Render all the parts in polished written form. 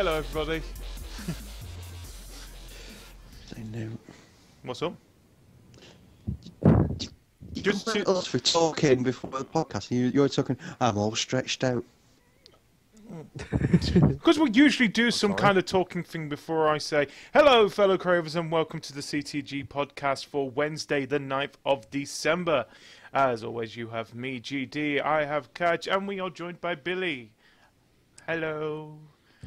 Hello, everybody. What's up? Just us for talking before the podcast. You're talking. I'm all stretched out. Because we usually do some kind of talking thing before I say, hello, fellow cravers, and welcome to the CTG Podcast for Wednesday, the 9th of December. As always, you have me, GD, I have Cajr, and we are joined by Billy. Hello.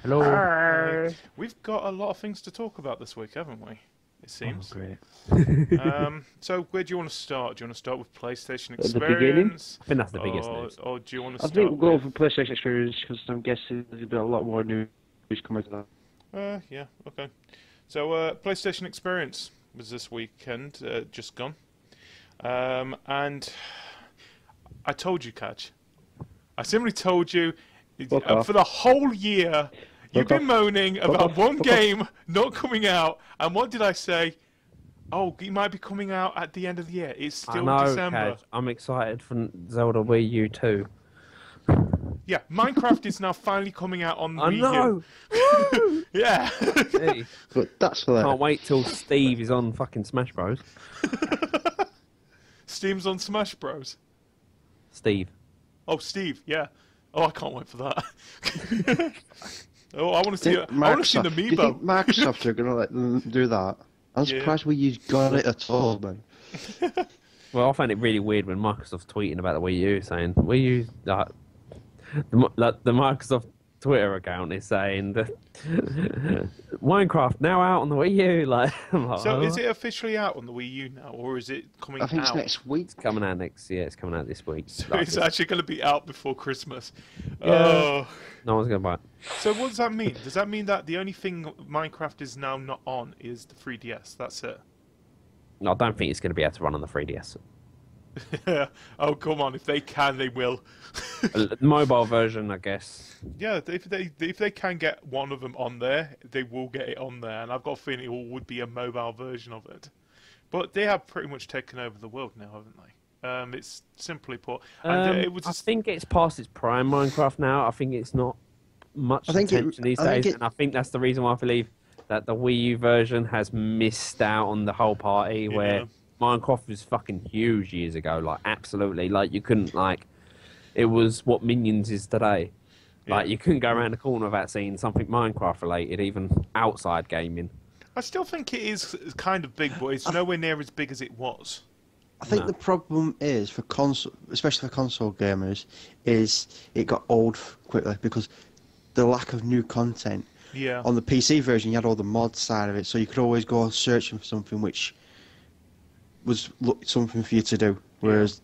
Hello. Hi. We've got a lot of things to talk about this week, haven't we? It seems. Oh, great. So where do you want to start? Do you want to start with PlayStation Experience? At the beginning? I think that's the biggest news. Or do you want to I start think we'll go for PlayStation Experience because I'm guessing there's been a lot more news coming to that. Yeah, okay. So PlayStation Experience was this weekend, just gone. And I told you, Cajr. I simply told you, for the whole year, you've been moaning about one game not coming out, and what did I say? Oh, it might be coming out at the end of the year. It's still December. Cajr, I'm excited for Zelda Wii U too. Yeah, Minecraft is now finally coming out on Wii U. I know! Woo! Yeah. Hey, But that's for that. can't wait till Steve is on fucking Smash Bros. Steam's on Smash Bros. Steve. Oh, Steve, yeah. Oh, I can't wait for that. Oh, I want to see. I Microsoft, want to see the do you think amiibo. Microsoft are going to let them do that? I'm surprised we got it at all, man. Well, I found it really weird when Microsoft's tweeting about the Wii U, saying Wii U, the Microsoft Twitter account is saying that Minecraft now out on the Wii U. So, is it officially out on the Wii U now, or is it coming out? I think it's next week. It's coming out next year. It's coming out this week. So it's actually going to be out before Christmas. Yeah. Oh. No one's going to buy it. So what does that mean? Does that mean that the only thing Minecraft is now not on is the 3DS? That's it? No, I don't think it's going to be able to run on the 3DS. Oh, come on. If they can, they will. The mobile version, I guess. Yeah, if they can get one of them on there, they will get it on there. And I've got a feeling it would be a mobile version of it. But they have pretty much taken over the world now, haven't they? It's simply put. And it was I think it's past its prime, Minecraft now. I think it's not much attention these days. And I think that's the reason why I believe that the Wii U version has missed out on the whole party where Minecraft was fucking huge years ago. Like, absolutely. Like, you couldn't, like... It was what Minions is today. Like, you couldn't go around the corner without seeing something Minecraft-related, even outside gaming. I still think it is kind of big, but it's nowhere near as big as it was. I think the problem is, for console, especially for console gamers, is it got old quickly because the lack of new content. Yeah. On the PC version, you had all the mod side of it, so you could always go searching for something which was something for you to do. Whereas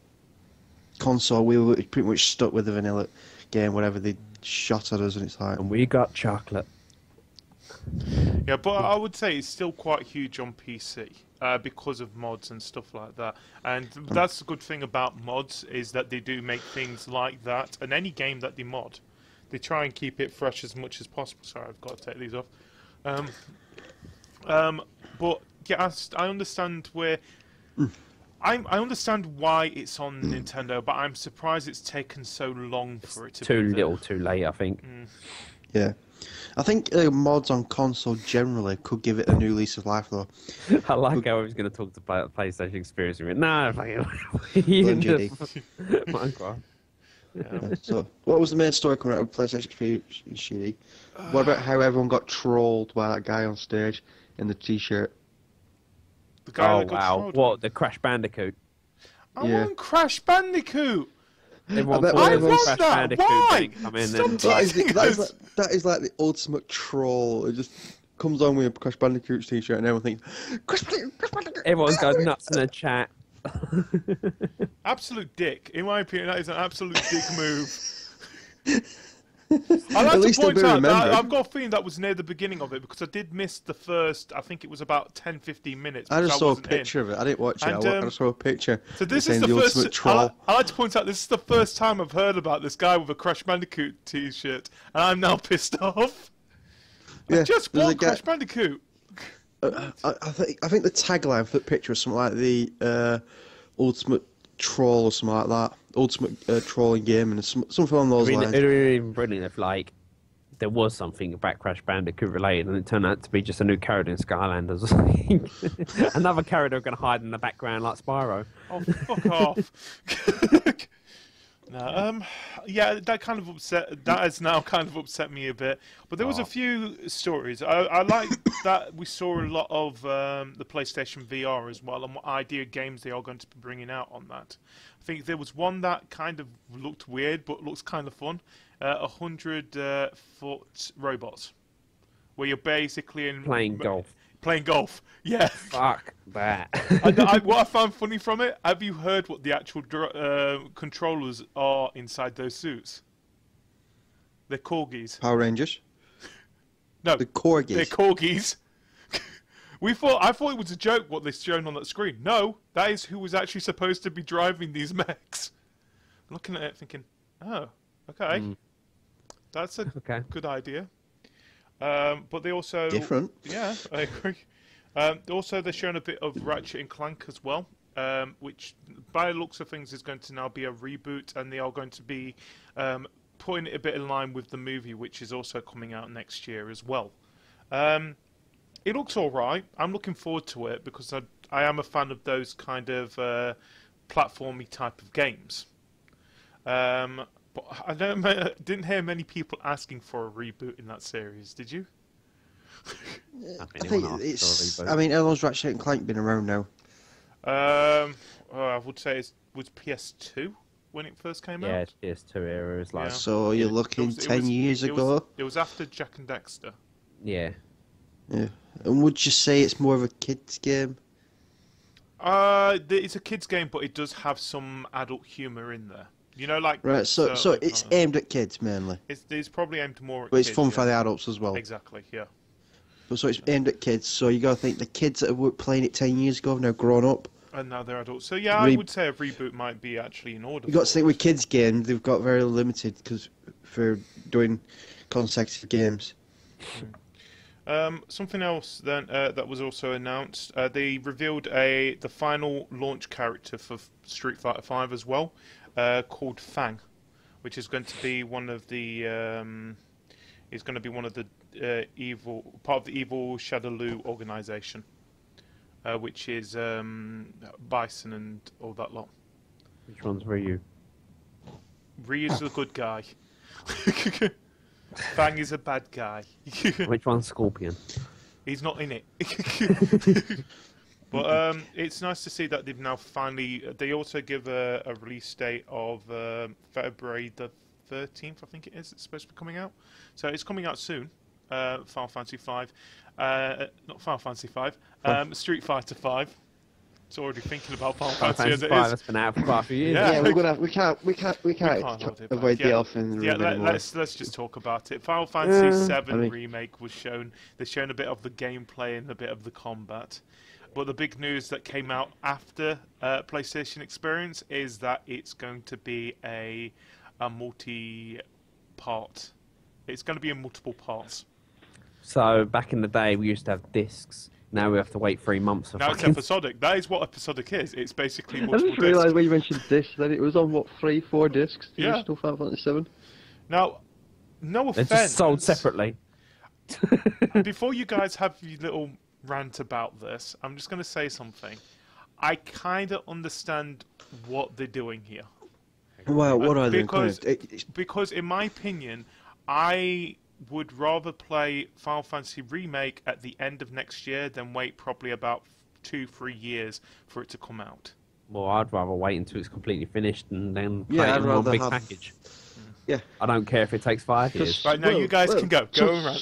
console, we were pretty much stuck with the vanilla game, whatever they shot at us, and it's like... And we got chocolate. Yeah, but I would say it's still quite huge on PC because of mods and stuff like that. And that's the good thing about mods, is that they do make things like that. And any game that they mod, they try and keep it fresh as much as possible. Sorry, I've got to take these off. But yeah, I understand where... I understand why it's on Nintendo, but I'm surprised it's taken so long for it to be Too there. little, too late, I think. Yeah. I think mods on console generally could give it a new lease of life, though. I like how I was going to talk to PlayStation Experience. No, Minecraft. Yeah. So, what was the main story coming out of PlayStation Experience? What about how everyone got trolled by that guy on stage in the T-shirt? The guy Oh, that got wow. trolled. What, the Crash Bandicoot? I want Crash Bandicoot! Everyone bet calls I it want Crash that. Bandicoot Why? thing. Come in Stop and... teasing us. That is like the ultimate troll. It just comes on with a Crash Bandicoot T-shirt and everyone thinks, Crash Bandicoot! Everyone's going nuts in the chat. Absolute dick. In my opinion, that is an absolute dick move. I like At least to point they'll be out that remembered. I've got a feeling that was near the beginning of it because I did miss the first, I think it was about 10-15 minutes. I just saw a wasn't in. picture of it. I didn't watch it. And, I just saw a picture. So this saying is the ultimate first. troll. I like to point out this is the first time I've heard about this guy with a Crash Bandicoot T-shirt, and I'm now pissed off. Yeah, I just there's a bought guy- Crash Bandicoot. I think the tagline for the picture is something like the ultimate troll or something like that. Ultimate trolling game and something along those lines. It would be even brilliant if, like, there was something about Crash Bandicoot related, and it turned out to be just a new character in Skylanders or something. Another character going to hide in the background like Spyro. Oh, fuck off. No, yeah, that has now kind of upset me a bit. But there was a few stories. I like that we saw a lot of the PlayStation VR as well, and what idea games they are going to be bringing out on that. I think there was one that kind of looked weird, but looks kind of fun. 100-foot robots, where you're basically playing golf. Playing golf, yeah. Fuck that. What I found funny from it, have you heard what the actual controllers are inside those suits? They're corgis. Power Rangers? No. The corgis. They're corgis. I thought it was a joke what they're showing on that screen. No, that is who was actually supposed to be driving these mechs. I'm looking at it thinking, oh, okay. That's a good idea. But they also... Different. Yeah, I agree. Also, they're showing a bit of Ratchet and Clank as well, which, by the looks of things, is going to now be a reboot, and they are going to be putting it a bit in line with the movie, which is also coming out next year as well. It looks all right. I'm looking forward to it, because I am a fan of those kind of platformy type of games. But I didn't hear many people asking for a reboot in that series, did you? I think it's... I mean, how long's Ratchet and Clank been around now? I would say it was PS2 when it first came out. Yeah, PS2 era is like... Yeah. So you're looking 10 years ago? It was after Jak and Daxter. Yeah. Yeah. And would you say it's more of a kid's game? It's a kid's game, but it does have some adult humour in there. You know, like... Right, so it's aimed at kids, mainly? It's probably aimed more at kids. But it's fun for the adults as well. Exactly, yeah. So it's aimed at kids, so you got to think the kids that were playing it 10 years ago have now grown up. And now they're adults. So yeah, I would say a reboot might be actually in order. You got to think with kids' games, they've got very limited for doing consecutive games. Something else then that was also announced. They revealed the final launch character for Street Fighter V as well, called Fang, which is going to be one of the part of the evil Shadaloo organization, which is Bison and all that lot. Which one's Ryu? Ryu's a good guy. Fang is a bad guy. Which one's Scorpion? He's not in it. But it's nice to see that they've now finally... They also give a release date of February the 13th, I think it is. It's supposed to be coming out. So it's coming out soon. Final Fantasy V. Not Final Fantasy V. Street Fighter V. It's already thinking about Final Fantasy as it is. That's been out for quite a few years. Yeah, we can't avoid the elephant. Yeah, let's just talk about it. Final Fantasy VII Remake was shown. They're showing a bit of the gameplay and a bit of the combat. But the big news that came out after PlayStation Experience is that it's going to be a multi-part. It's going to be in multiple parts. So back in the day, we used to have discs. Now we have to wait 3 months. Now it's episodic. That is what episodic is. It's basically multiple I just realised when you mentioned discs that it was on, 3-4 discs? The original Final Fantasy VII? Now, no offence. They're just sold separately. Before you guys have your little rant about this, I'm just going to say something. I kind of understand what they're doing here. Well, what are they doing? Because in my opinion, I would rather play Final Fantasy Remake at the end of next year than wait probably about 2-3 years for it to come out. Well, I'd rather wait until it's completely finished and then play it in one big package. Yeah. I don't care if it takes 5 years. Right, now you guys can go. Go around.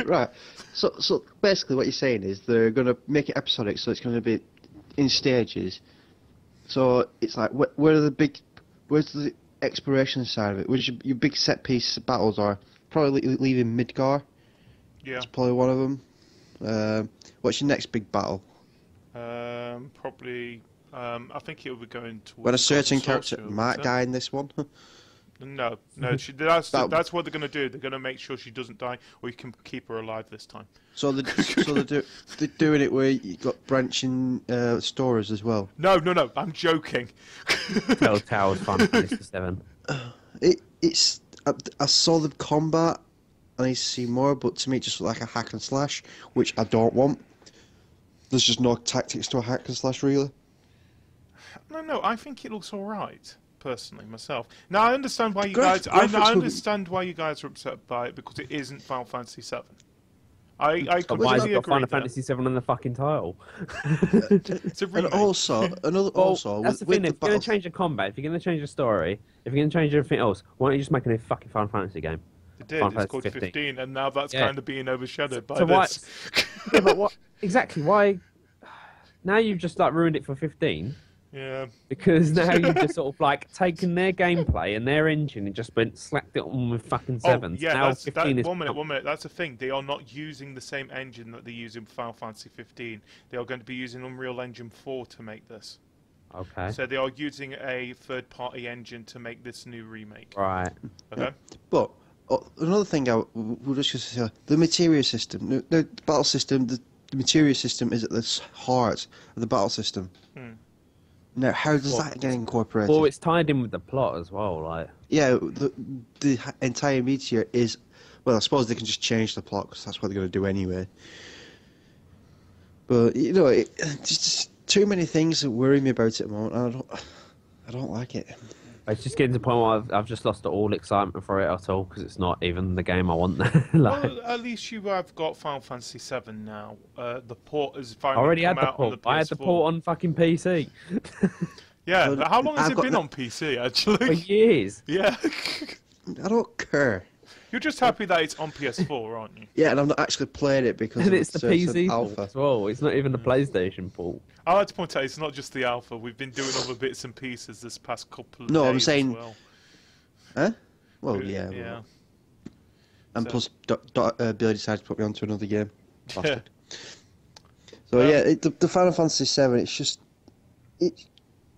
Right. So basically what you're saying is they're going to make it episodic, so it's going to be in stages. So it's like, where's the exploration side of it? Where's your big set-piece battles are? Probably leaving Midgar. Yeah. That's probably one of them. What's your next big battle? Probably, I think it'll be going towards... When a certain character might die in this one? No, that's what they're going to do. They're going to make sure she doesn't die, or you can keep her alive this time. So they're doing it where you got branching stories as well? No, I'm joking. Telltale's Final Fantasy VII. I saw the combat, I need to see more, but to me it just looked like a hack and slash, which I don't want. There's just no tactics to a hack and slash, really. No, I think it looks alright, personally, myself. Now, I understand why you guys... I understand why you guys are upset by it, because it isn't Final Fantasy VII. I completely agree. Final Fantasy VII on the fucking title. It's a remake. And also, that's the thing. If you're going to change the combat, if you're going to change the story, if you're going to change everything else, why don't you just make a new fucking Final Fantasy game? It did. It's called 15, and now that's kind of being overshadowed by this. Yeah, but what exactly? Why? Now you've just ruined it for 15. Yeah. Because now you've just sort of taken their gameplay and their engine and just slapped it on with fucking 7. Yeah, now that's 15 is... one minute. That's the thing. They are not using the same engine that they use in Final Fantasy 15. They are going to be using Unreal Engine 4 to make this. Okay. So they are using a third-party engine to make this new remake. Right. Okay. Yeah. But another thing we'll just say, the materia system, the battle system, the materia system is at the heart of the battle system. Now, how does that get incorporated? Well, it's tied in with the plot as well, Yeah, the entire meteor is... Well, I suppose they can just change the plot, because that's what they're going to do anyway. But, just too many things that worry me about it at the moment. I don't like it. It's just getting to the point where I've just lost all excitement for it at all, because it's not even the game I want. Well, at least you have got Final Fantasy VII now. The port has finally already come had the out port. on the PS4. I had the port on fucking PC. Yeah, but how long has it been on PC, actually? For years. Yeah. I don't care. You're just happy that it's on PS4, aren't you? Yeah, and I'm not actually playing it because and it's the PC alpha port as well. It's not even the PlayStation port. I like to point out it's not just the alpha. We've been doing other bits and pieces this past couple of days. No, I'm saying... as well. Huh? Well, yeah. Yeah. And plus, Billy decided to put me onto another game. Yeah. So yeah, the Final Fantasy VII, it's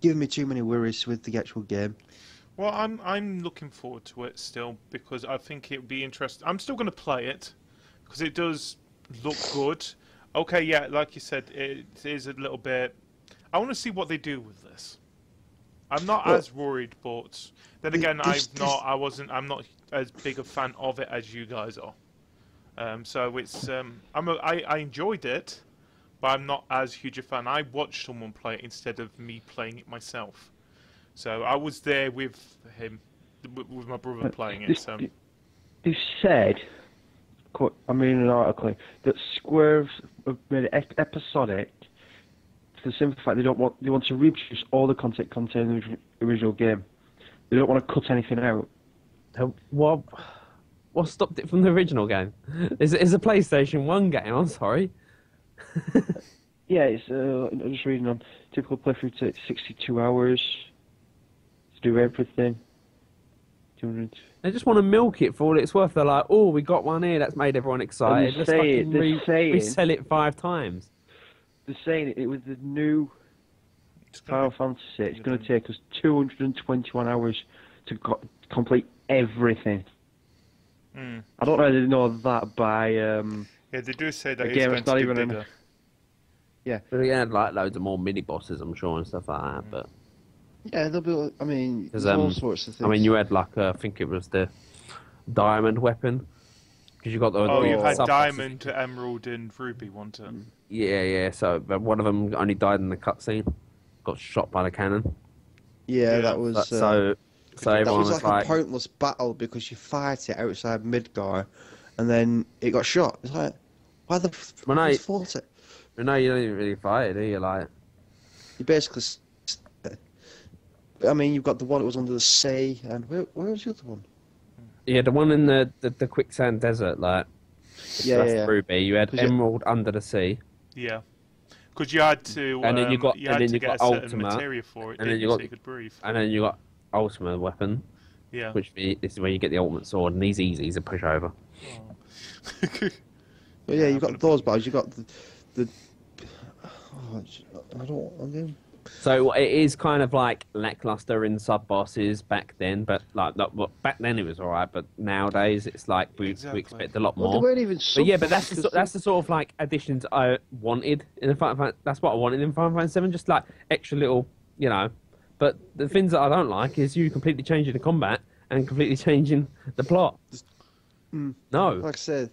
giving me too many worries with the actual game. Well, I'm looking forward to it still, because I think it'll be interesting. I'm still going to play it because it does look good. Okay, yeah, like you said, it is a little bit... I want to see what they do with this. I'm not as worried, but then again, I'm not as big a fan of it as you guys are. So it's I enjoyed it, but I'm not as huge a fan. I watched someone play it instead of me playing it myself. So I was there with him, with my brother playing it. So they said, I mean, in an article, that Square have made it episodic for the simple fact they want to reproduce all the content contained in the original game. They don't want to cut anything out. What stopped it from the original game? It's a PlayStation 1 game, I'm sorry. Yeah, it's I'm just reading on typical playthrough takes 62 hours to do everything. 200. They just want to milk it for all it's worth. They're like, oh, we got one here that's made everyone excited. Let's fucking resell it 5 times. They're saying it was the new Final Fantasy. It's going to take us 221 hours to complete everything. I don't know if they know that by... yeah, they do say that it's going to be bigger. Yeah. But they had loads of more mini-bosses, I'm sure, and stuff like that, but... Yeah, there'll be... I mean, there's all sorts of things. I mean, you had, I think it was the diamond weapon. Because you got the... Oh, you had diamond, emerald, and ruby one turn. Yeah, so one of them only died in the cutscene. Got shot by the cannon. Yeah, that was... So everyone was like a pointless battle because you fight it outside Midgar and then it got shot. It's like, why the f*** fought it? No, you don't even really fight it, do you? You basically... I mean, you've got the one that was under the sea, and where was the other one? Yeah, the one in the quicksand desert, Yeah. Ruby. You had Emerald under the sea. Yeah. Because you had to... and then you got Ultima, materia for it, and then so you could breathe. And then you got Ultima weapon. Yeah. This is where you get the ultimate sword, and these easy to push over. Oh. But yeah, you've got those battles. You've got the So it is kind of lackluster in sub-bosses back then, but back then it was alright, but nowadays it's we expect a lot more. Well, they weren't even but that's the sort of additions I wanted in the Final Fantasy. That's what I wanted in Final Fantasy 7, just extra little, But the things that I don't like is you completely changing the combat and completely changing the plot. No. Like I said,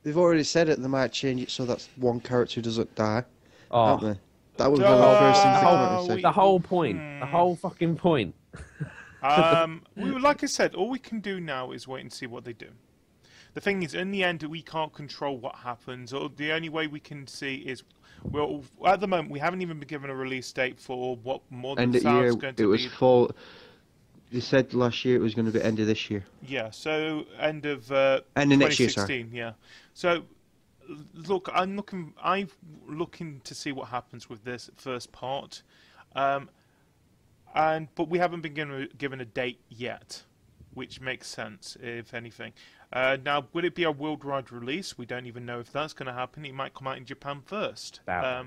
they've already said it. They might change it so that one character doesn't die. Haven't they? That would be the first thing to come out and say. The whole point. The whole fucking point. Like I said, all we can do now is wait and see what they do. The thing is, in the end, we can't control what happens. Or the only way we can see is, well, at the moment, we haven't even been given a release date for what Modern South is going to be. It was fall. They said last year it was going to be end of this year. Yeah, so end of 2016. Next year, sorry. Yeah. So, look, I'm looking to see what happens with this first part, but we haven't been given a date yet, which makes sense, if anything. Now, will it be a worldwide release? We don't even know if that's going to happen. It might come out in Japan first. I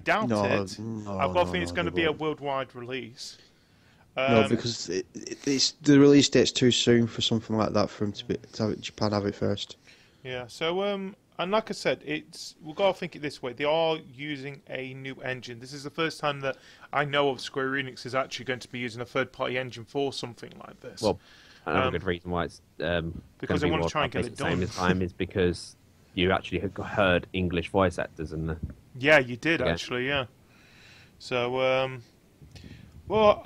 doubt it. I've got a feeling it's going to be a worldwide release. No, because the release date's too soon for something like that for him to have Japan have it first. Yeah. So and like I said, we've got to think it this way. They are using a new engine. This is the first time that I know of Square Enix is actually going to be using a third-party engine for something like this. Well, another good reason why it's because they want to try and get it done. Same as time is because you actually heard English voice actors in the. Yeah, you did actually. Yeah. So well,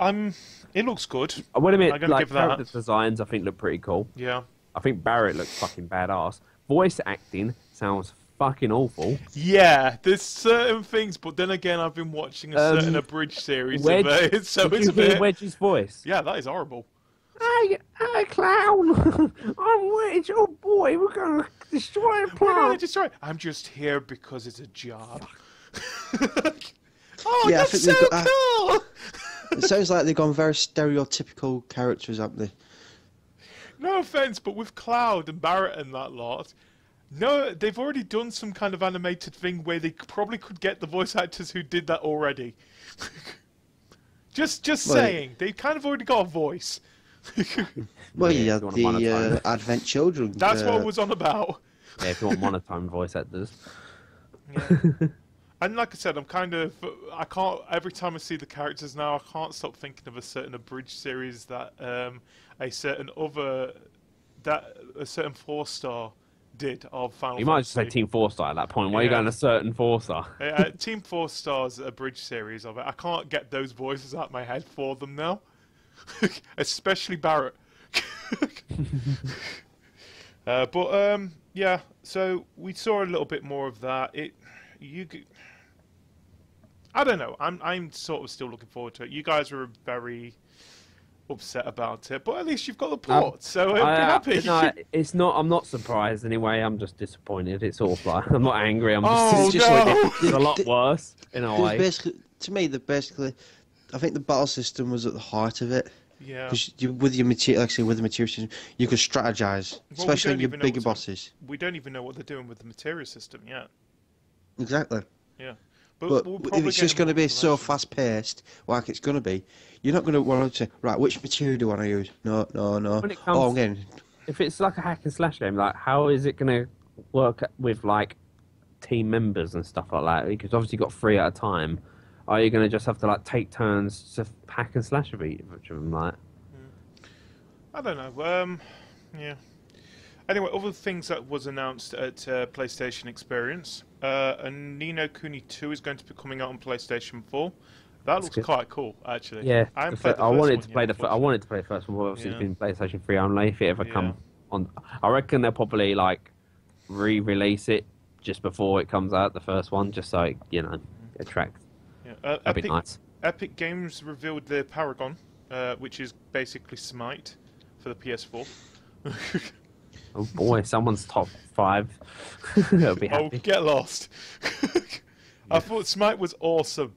it looks good. I would admit, give that. Character designs I think look pretty cool. Yeah. I think Barrett looks fucking badass. Voice acting sounds fucking awful. Yeah, there's certain things, but then again, I've been watching a certain abridged series Wedge, of it, so did it's you a bit. hear Wedge's voice? Yeah, that is horrible. Hey, clown! I'm Wedge. Oh boy, we're gonna destroy a plant. I'm just here because it's a job. Yeah, that's so cool! It sounds like they've gone very stereotypical characters, haven't they? No offense, but with Cloud and Barrett and that lot, no, they've already done some kind of animated thing where they probably could get the voice actors who did that already. just saying, they've kind of already got a voice. Well, yeah, the Advent Children. That's what I was on about. Yeah, if you want monotone voice actors. Yeah. And like I said, I can't, every time I see the characters now, I can't stop thinking of a certain abridged series that a certain 4-star did of Final Fantasy. You might just say Team 4-star at that point. Why are you going a certain 4-star? Team 4-star's abridged series of it. I can't get those voices out of my head for them now. Especially Barrett. Yeah, so we saw a little bit more of that. I don't know. I'm sort of still looking forward to it. You guys were very upset about it, but at least you've got the port, so I'm happy. No, it's not. I'm not surprised anyway. I'm just disappointed. It's sort of like I'm not angry. I'm just disappointed. It's a lot worse in a way. To me, I think the battle system was at the heart of it. Yeah. Because with the material system, you could strategize, especially on your bigger bosses. We don't even know what they're doing with the material system yet. Exactly. Yeah. But if it's just going to be so fast-paced, like it's going to be, you're not going to want to say, right, which material do I want to use? No. When it comes, if it's like a hack and slash game, like how is it going to work with like team members and stuff like that? Because obviously you've got 3 at a time. Are you going to just have to like take turns to hack and slash with each of them? Like, I don't know. Yeah. Anyway, other things that was announced at PlayStation Experience. And Ni no Kuni 2 is going to be coming out on PlayStation 4. That looks quite cool, actually. Yeah, I wanted to play the first one, but obviously it's been PlayStation 3 only. If it ever come on, I reckon they'll probably like re-release it just before it comes out, the first one, just so it, attracts. Yeah. That'd be nice. Epic Games revealed their Paragon, which is basically Smite for the PS4. Oh boy, someone's top 5. They'll be happy. Oh, get lost. I thought Smite was awesome.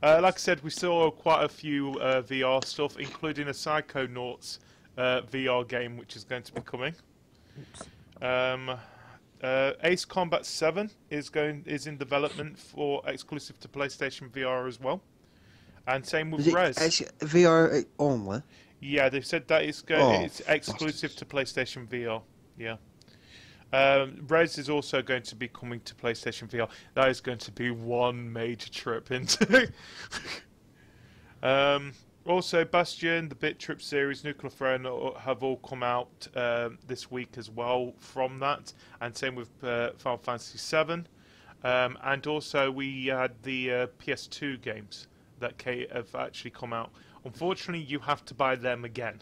Like I said, we saw quite a few VR stuff, including a Psychonauts VR game, which is going to be coming. Ace Combat 7 is in development for exclusive to PlayStation VR as well. And same with Rez. VR only? Yeah, they've said that it's exclusive to PlayStation VR. Yeah. Rez is also going to be coming to PlayStation VR. That is going to be one major trip into. Also, Bastion, the Bit Trip series, Nuclear Throne have all come out this week as well from that, and same with Final Fantasy VII. And also, we had the PS2 games that have actually come out. Unfortunately, you have to buy them again.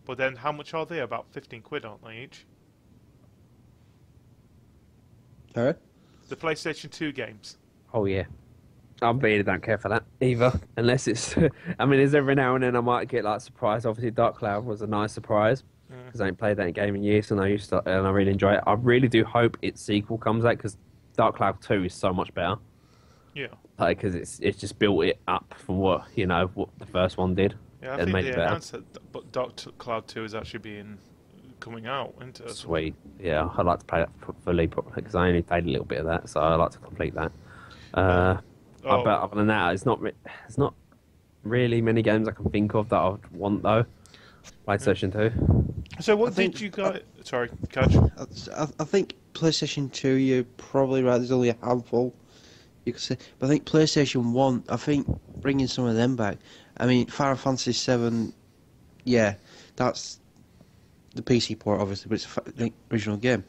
But then, how much are they? About 15 quid, aren't they each? Alright. The PlayStation 2 games. Oh yeah, I really don't care for that either, unless it's. I mean, there's every now and then I might get like surprised. Obviously, Dark Cloud was a nice surprise because I ain't played that game in years, and I really enjoy it. I really do hope its sequel comes out because Dark Cloud 2 is so much better. Yeah. Like, because it's just built it up from what the first one did. Yeah, I think they announced that, but Dark Cloud 2 is actually coming out, isn't it? Sweet. Yeah, I'd like to play that fully because I only played a little bit of that, so I'd like to complete that. But other than that, it's not really many games I can think of that I would want though. PlayStation 2. So what did you guys? Sorry, Cajr. I think PlayStation 2, you're probably right. There's only a handful you could say, but I think PlayStation 1. I think bringing some of them back. I mean, Final Fantasy 7. Yeah, that's the PC port, obviously, but it's the original game.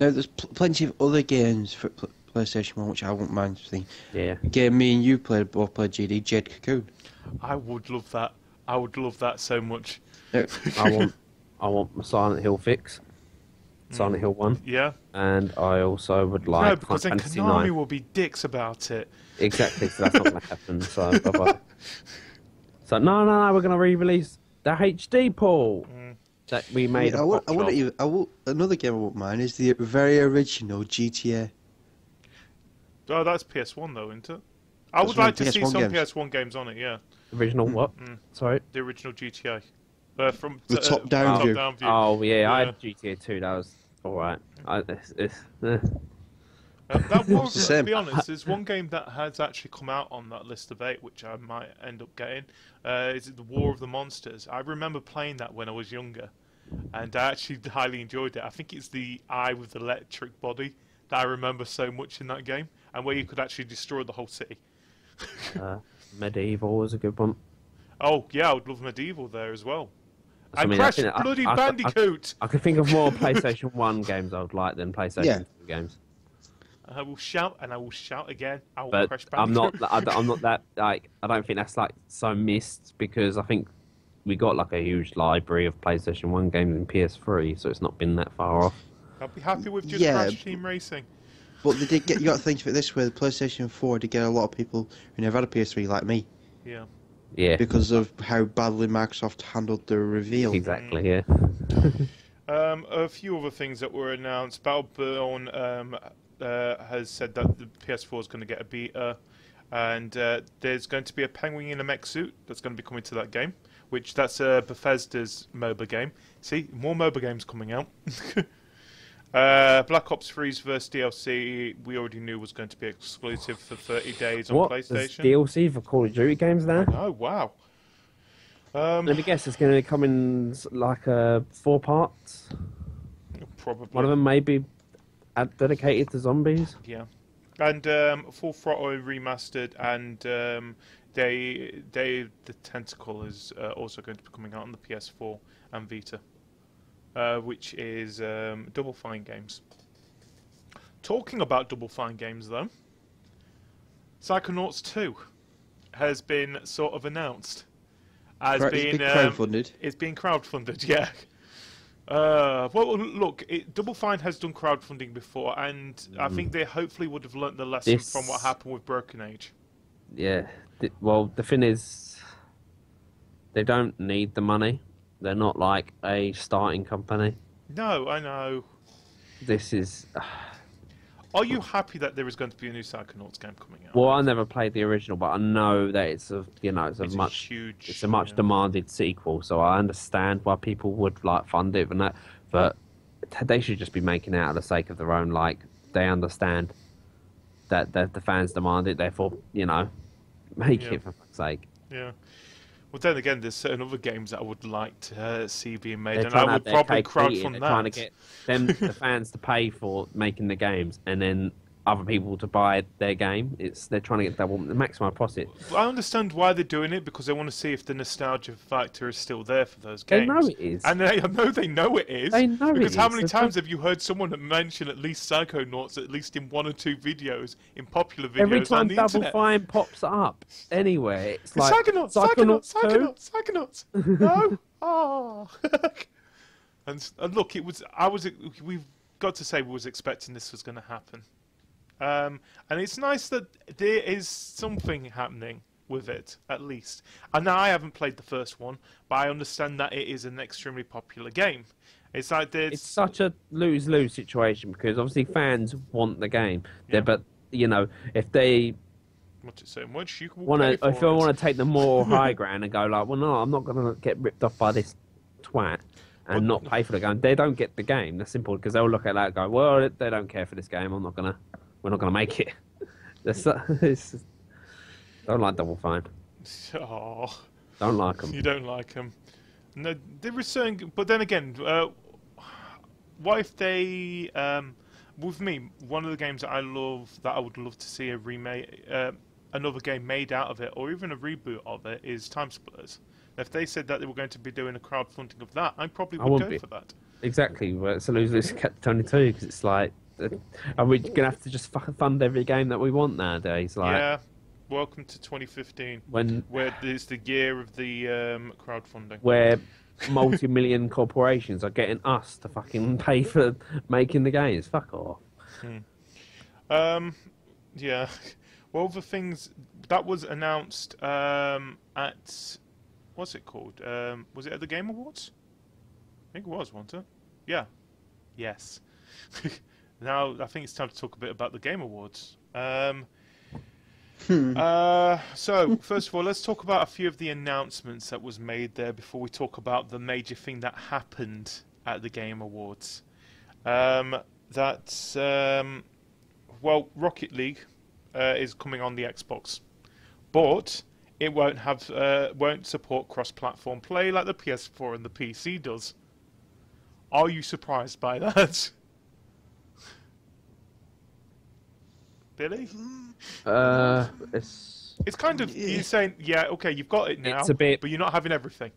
Now, there's plenty of other games for PlayStation 1 which I wouldn't mind seeing. Yeah. A game me and you both played, GD, Jade Cocoon. I would love that. I would love that so much. I want Silent Hill fix. Silent Hill 1. Yeah. And I also would like no, because then Konami will be dicks about it. Exactly, so that's not going to happen. So, bye-bye. So, no, we're going to re-release the HD port that we made. Another game I wouldn't mind is the very original GTA. Oh, that's PS1 though, isn't it? I would like to see some PS1 games on it, yeah. Original what? Sorry? The original GTA. From the top-down view. Oh, yeah, I had GTA 2, that was alright. That was, to be honest, there's one game that has actually come out on that list of 8, which I might end up getting. Is it The War of the Monsters? I remember playing that when I was younger, and I actually highly enjoyed it. I think it's the eye with the electric body that I remember so much in that game, and where you could actually destroy the whole city. Medieval was a good one. Oh, yeah, I would love Medieval there as well. And Crash Bloody Bandicoot! I could think of more PlayStation 1 games I would like than PlayStation 2 games. I will shout, and I will shout again. I will but Crash Bandicoot. I'm not that, like, I don't think that's, like, so missed, because I think we got, like, a huge library of PlayStation 1 games in PS3, so it's not been that far off. I'll be happy with just Crash Team Racing. But they did get, you got to think of it this way, the PlayStation 4 did get a lot of people who never had a PS3 like me. Yeah. Yeah. Because of how badly Microsoft handled the reveal. Exactly, yeah. A few other things that were announced. Battleborn has said that the PS4 is going to get a beta, and there's going to be a penguin in a mech suit that's going to be coming to that game, which that's Bethesda's MOBA game. See, more MOBA games coming out. Black Ops 3's first DLC we already knew was going to be exclusive for 30 days on PlayStation. There's DLC for Call of Duty games now? Oh, wow. Let me guess, it's going to come in like 4 parts? Probably. One of them may be dedicated to zombies? Yeah. And Full Throttle Remastered, and the Tentacle is also going to be coming out on the PS4 and Vita. Which is Double Fine Games. Talking about Double Fine Games, though, Psychonauts 2 has been sort of announced as being crowdfunded. It's being crowdfunded, yeah. Well, look, Double Fine has done crowdfunding before, and I think they hopefully would have learnt the lesson from what happened with Broken Age. Yeah. Well, the thing is, they don't need the money. They're not like a starting company. No, I know. This is... Are you happy that there is going to be a new Psychonauts game coming out? Well, I never played the original, but I know that it's a much demanded sequel. So I understand why people would like fund it and that. But they should just be making it out of the sake of their own. Like, they understand that the fans demand it. Therefore, make it for fuck's sake. Yeah. Well, then again, there's certain other games that I would like to see being made, and I would probably crowdfund that. They're trying to get the fans to pay for making the games, and then other people to buy their game. They're trying to get the maximum profit. I understand why they're doing it, because they want to see if the nostalgia factor is still there for those games. They know it is. And I know they know it is. They know because it how is. many times have you heard someone mention at least Psychonauts, at least in 1 or 2 videos, in popular videos Every time on the Double internet? Fine pops up anywhere, it's like Psychonauts. No? Oh. And look, we've got to say we was expecting this was going to happen. And it's nice that there is something happening with it, at least. And now I haven't played the first one, but I understand that it is an extremely popular game. It's like it's such a lose-lose situation, because obviously fans want the game. Yeah. But if they what's it so much? You can if I want to take the more high ground and go like, well, no, I'm not going to get ripped off by this twat and not pay for the game. They don't get the game. That's simple, because they'll look at that and go, well, they don't care for this game. We're not going to make it. Don't like Double Fine. Oh, don't like them. You don't like them. No, they were saying, but then again, what if they? With me, one of the games that I would love to see a remake, another game made out of it, or even a reboot of it, is Time Splitters. If they said that they were going to be doing a crowdfunding of that, I probably would go for that. Exactly, well, it's a lose-lose catch-22, because it's like, are we going to have to just fund every game that we want nowadays? Like, yeah, welcome to 2015, where it's the year of the crowdfunding. Where multi-million corporations are getting us to fucking pay for making the games. Fuck off. Yeah. Well, the things that was announced at... What's it called? Was it at the Game Awards? I think it was, wasn't it? Yeah. Yes. Now, I think it's time to talk a bit about the Game Awards. So, first of all, let's talk about a few of the announcements that was made there before we talk about the major thing that happened at the Game Awards. Well, Rocket League is coming on the Xbox, but it won't support cross-platform play like the PS4 and the PC does. Are you surprised by that? Billy? It's kind of you're saying, yeah, okay, you've got it now, but you're not having everything.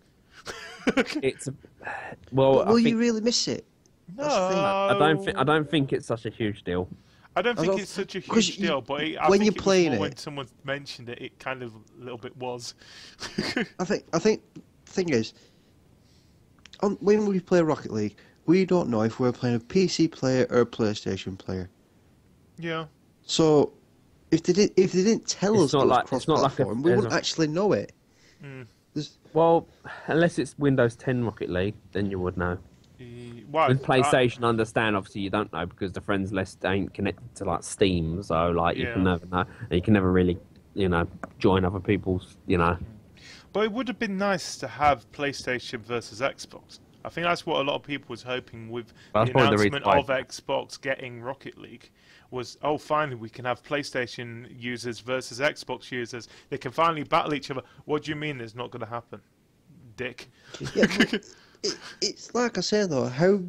Will you really miss it? No, I don't think it's such a huge deal. I don't think it's such a huge deal, but when you're playing it, when someone mentioned it, it kind of a little bit was. I think the thing is, when we play Rocket League, we don't know if we're playing a PC player or a PlayStation player. Yeah. So if they didn't tell us it was cross-platform, we wouldn't actually know it. Well, unless it's Windows 10 Rocket League, then you would know. With PlayStation, understand, obviously you don't know, because the friends list ain't connected to like Steam, so like you can never know, and you can never really, join other people's, But it would have been nice to have PlayStation versus Xbox. I think that's what a lot of people was hoping with the announcement of Xbox getting Rocket League. Was, finally we can have PlayStation users versus Xbox users. They can finally battle each other. What do you mean there's not going to happen, dick? Yeah, it's like I said though, how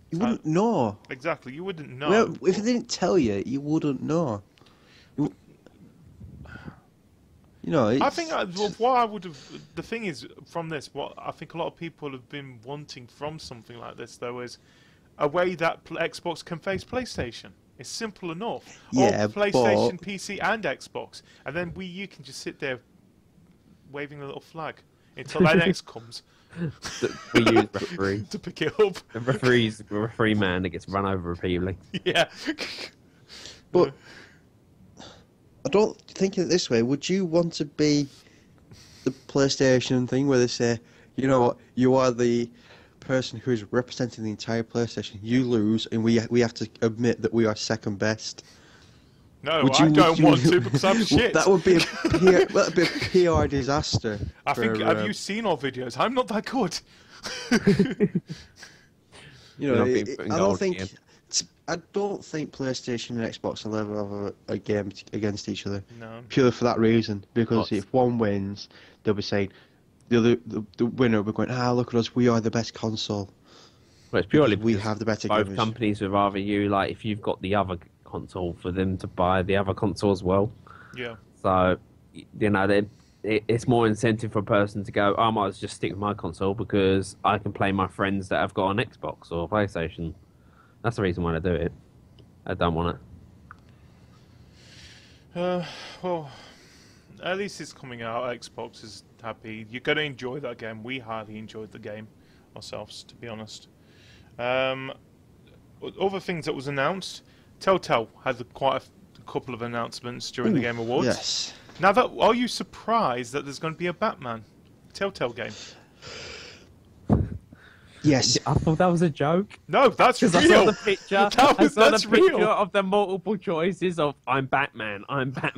you wouldn't know. Exactly, you wouldn't know. Well, if they didn't tell you, you wouldn't know. I think what I would have. The thing is, from this, what I think a lot of people have been wanting from something like this, though, is a way that Xbox can face PlayStation. It's simple enough. Yeah, or PlayStation, PC, and Xbox, and then Wii U can just sit there waving a little flag until NX comes. We use referee to pick it up. The referee man that gets run over repeatedly. Yeah. But I don't think of it this way. Would you want to be the PlayStation thing where they say, you know what, you are the person who is representing the entire PlayStation. You lose, and we have to admit that we are second best. No, I don't want to because I'm shit. That would be a PR disaster. I think. Have you seen our videos? I'm not that good. I don't think PlayStation and Xbox will ever have a game against each other. No. Purely for that reason, because if one wins, they'll be saying the winner will be going, look at us, we are the best console. Well, it's purely we have the better both gamers. Companies would rather you, like, if you've got the other console for them to buy the other console as well. Yeah. So, it's more incentive for a person to go, I might as well just stick with my console because I can play my friends that have got an Xbox or PlayStation. That's the reason why I do it. I don't want it. Well, at least it's coming out. Xbox is happy. You're going to enjoy that game. We highly enjoyed the game ourselves, to be honest. Other things that was announced, Telltale had quite a couple of announcements during the Game Awards. Yes. Now, are you surprised that there's going to be a Batman Telltale game? Yes. I thought that was a joke. No, that's real. I saw the picture. That's picture real. of the multiple choices of I'm Batman, and I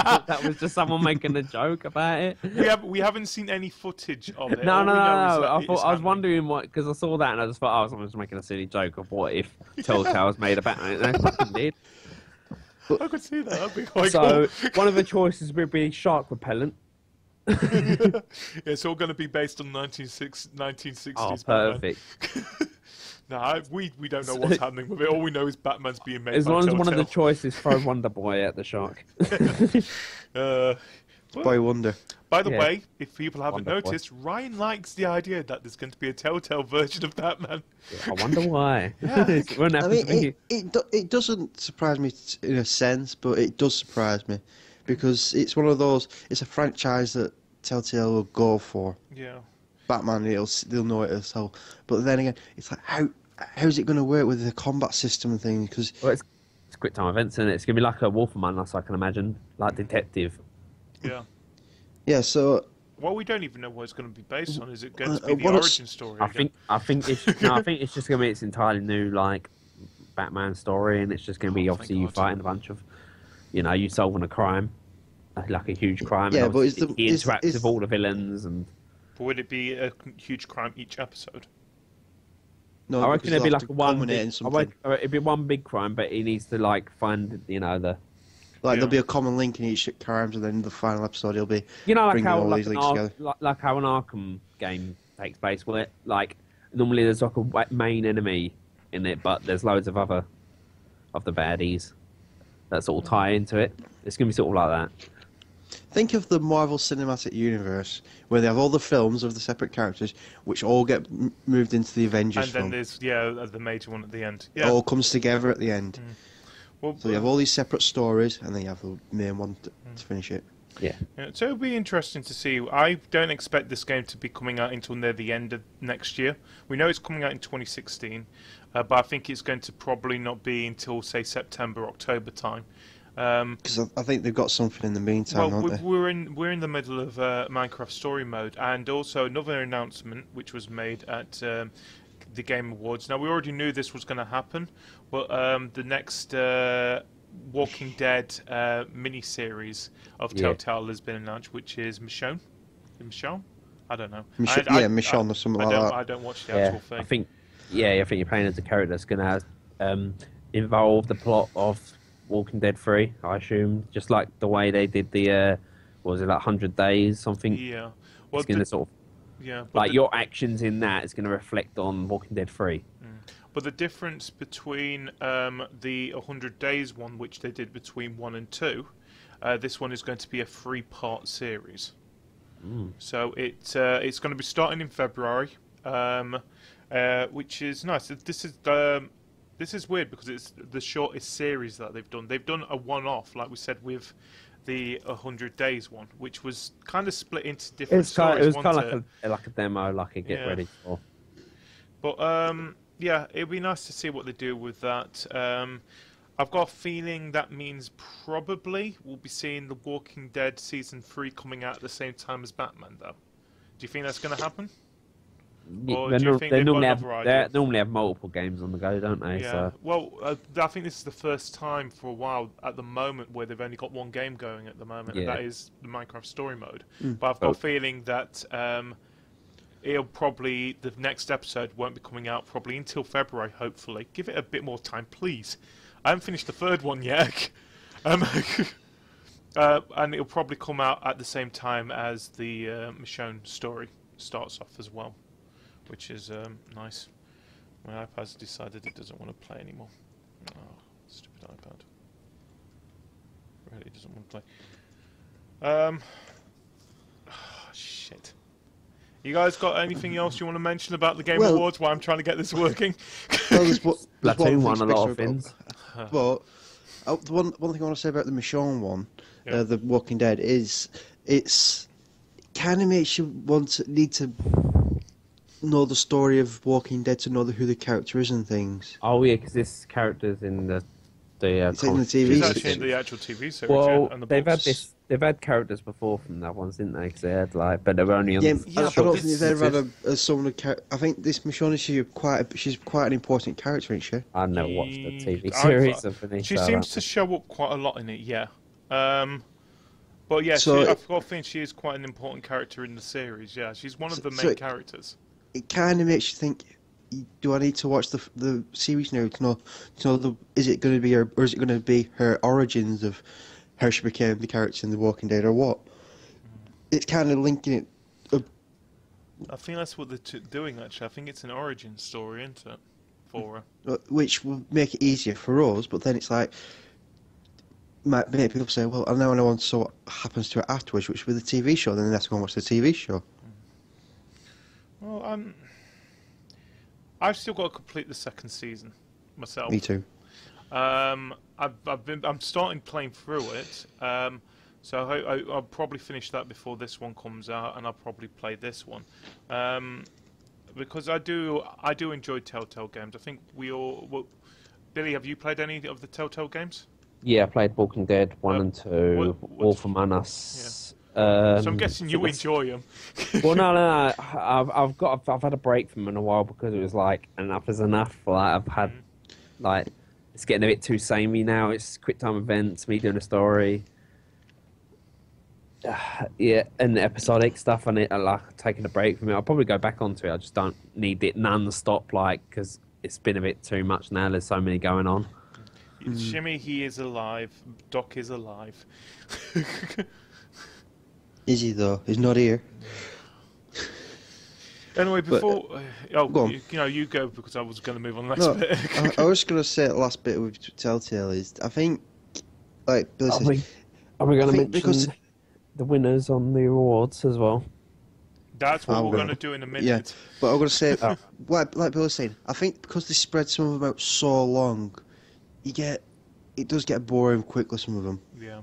thought that was just someone making a joke about it. We haven't seen any footage of it. No. I was wondering wondering what, because I saw that and I just thought, someone was making a silly joke of what if Telltale's made a Batman. And they fucking did. I could see that. That'd be quite cool. So one of the choices would be shark repellent. It's all going to be based on 1960s. Oh, perfect. No, we don't know what's happening with it. All we know is Batman's being made. As by long as Telltale. one of the choices throw Wonder Boy at the shark. Boy Wonder. By the way, if people haven't Wonder Boy. noticed, Ryan likes the idea that there's going to be a Telltale version of Batman. I wonder why. Yeah. It doesn't surprise me in a sense, but it does surprise me because it's one of those. It's a franchise that Telltale will go for. Yeah. Batman, they'll know it as well. But then again, it's like how's it going to work with the combat system and things? Because it's quick time events, and it's going to be like a Wolfman, I can imagine, like detective. Yeah. Yeah. So. Well, we don't even know what it's going to be based on. Is it going to be the origin story? I think it's just going to be its entirely new like Batman story, and it's just going to be obviously you fighting a bunch of, you solving a crime, like a huge crime. Yeah, and but he interacts with all the villains and. But would it be a huge crime each episode? No, I reckon it'd be like one. It'd be one big crime, but he needs to find the. There'll be a common link in each crime, and then in the final episode he'll be like how all these links together. Like how an Arkham game takes place, where normally there's like a main enemy in it, but there's loads of other of the baddies that sort of tie into it. It's gonna be sort of like that. Think of the Marvel Cinematic Universe, where they have all the films of the separate characters, which all get moved into the Avengers and then film. there's the major one at the end. Yeah. It all comes together at the end. Well, so you have all these separate stories, and then you have the main one to finish it. Yeah. So it'll be interesting to see. I don't expect this game to be coming out until near the end of next year. We know it's coming out in 2016, but I think it's going to probably not be until, say, September, October time. Because I think they've got something in the meantime, haven't they? We're in the middle of Minecraft Story Mode, and also another announcement which was made at the Game Awards. Now we already knew this was going to happen, but the next Walking Dead mini-series of Telltale has been announced, which is Michonne. Michonne? I don't know. Michonne or something like that. I don't watch the actual thing. I think you're playing as a character that's going to involve the plot of Walking Dead 3, I assume, just like the way they did the 100 Days something. Yeah. Well, it's going to sort of your actions in that is going to reflect on Walking Dead 3. But the difference between the 100 Days one, which they did between 1 and 2, this one is going to be a 3-part series. So it's going to be starting in February, which is nice. This is weird because it's the shortest series that they've done. They've done a one-off, like we said, with the 100 Days one, which was kind of split into different stories. It was kind of like a demo, like a get ready for. But it'd be nice to see what they do with that. I've got a feeling that means probably we'll be seeing The Walking Dead Season 3 coming out at the same time as Batman, though. Do you think that's going to happen? Or do you think they normally have multiple games on the go, don't they? Yeah. So. Well, I think this is the first time for a while at the moment where they've only got one game going at the moment, and that is the Minecraft Story Mode. But I've got a feeling that the next episode won't be coming out probably until February, hopefully. Give it a bit more time, please. I haven't finished the third one yet. And it'll probably come out at the same time as the Michonne story starts off as well, which is nice. My iPad's decided it doesn't want to play anymore. Stupid iPad. Really doesn't want to play. Shit. You guys got anything else you want to mention about the Game Awards while I'm trying to get this working? Well, there's Splatoon won a lot of things. But the one thing I want to say about the Michonne one, The Walking Dead, is it kind of makes you need to know the story of Walking Dead to know who the character is and things. Oh yeah, because this character's in the it's in the TV She's series. actually in the actual TV series. Well, and the they've books. had characters before from that ones, didn't they? Because they had but they were only on. I but don't think they've ever had someone. I think this Michonne, she's quite an important character, isn't she? I never watched the TV series of Benito. She seems to show up quite a lot in it, yeah. But yeah, So I've got a feeling she is quite an important character in the series. Yeah, she's one of the main characters. It kind of makes you think: do I need to watch the series now to know is it going to be her, or is it going to be her origins of how she became the character in The Walking Dead, or what? It's kind of linking it up. I think that's what they're doing, actually. I think it's an origin story, isn't it, for her? Which will make it easier for us, but then it's like, might make people say, well, I now know what happens to her afterwards, which with the TV show, then they have to go and watch the TV show. Well, I've still got to complete the second season myself. Me too. I'm starting playing through it. So I'll probably finish that before this one comes out, and I'll probably play this one. Because I do enjoy Telltale games. I think we all... Well, Billy, have you played any of the Telltale games? Yeah, I played Walking Dead 1 and 2, Wolf Among Us. Yeah. So I'm guessing you enjoy them. Well, no. I've had a break from them in a while because it was like enough is enough. Like I've had it's getting a bit too samey now. It's quick time events, me doing a story. And episodic stuff, and I like taking a break from it. I'll probably go back onto it. I just don't need it non-stop, because it's been a bit too much now. There's so many going on. Shimmy, he is alive. Doc is alive. Is he though? He's not here. Anyway, before go on. You go, because I was going to move on the next bit. I was going to say the last bit with Telltale is, I think, like Billy says, are we going to mention the winners on the awards as well? That's what we're going to do in a minute. Yeah, but I'm going to say, like Bill was saying, I think because they spread some of them out so long, it does get boring quickly, some of them. Yeah.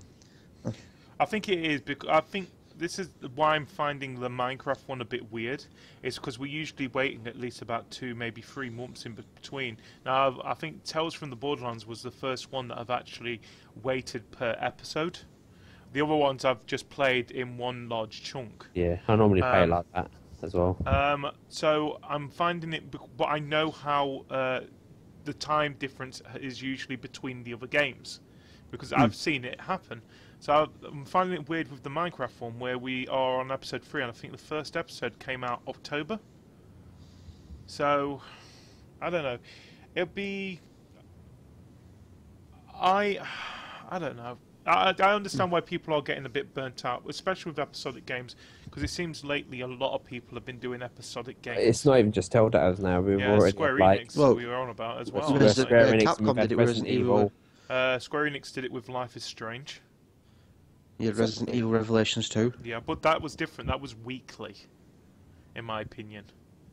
I think it is, because I think this is why I'm finding the Minecraft one a bit weird. It's because we're usually waiting at least about 2, maybe 3 months in between. Now, I think Tales from the Borderlands was the first one that I've actually waited per episode. The other ones I've just played in one large chunk. Yeah, I normally play it like that as well. So I'm finding it, but I know how the time difference is usually between the other games, because I've seen it happen. So I'm finding it weird with the Minecraft one, where we are on episode 3, and I think the first episode came out October. So, I don't know. It'll be... I don't know. I understand why people are getting a bit burnt out, especially with episodic games, because it seems lately a lot of people have been doing episodic games. It's not even just Telltales now. We've already Square Enix we were on about as well. Square Enix Capcom did it with Resident Evil. Square Enix did it with Life is Strange. Yeah, Resident Evil Revelations 2. Yeah, but that was different. That was weekly, in my opinion.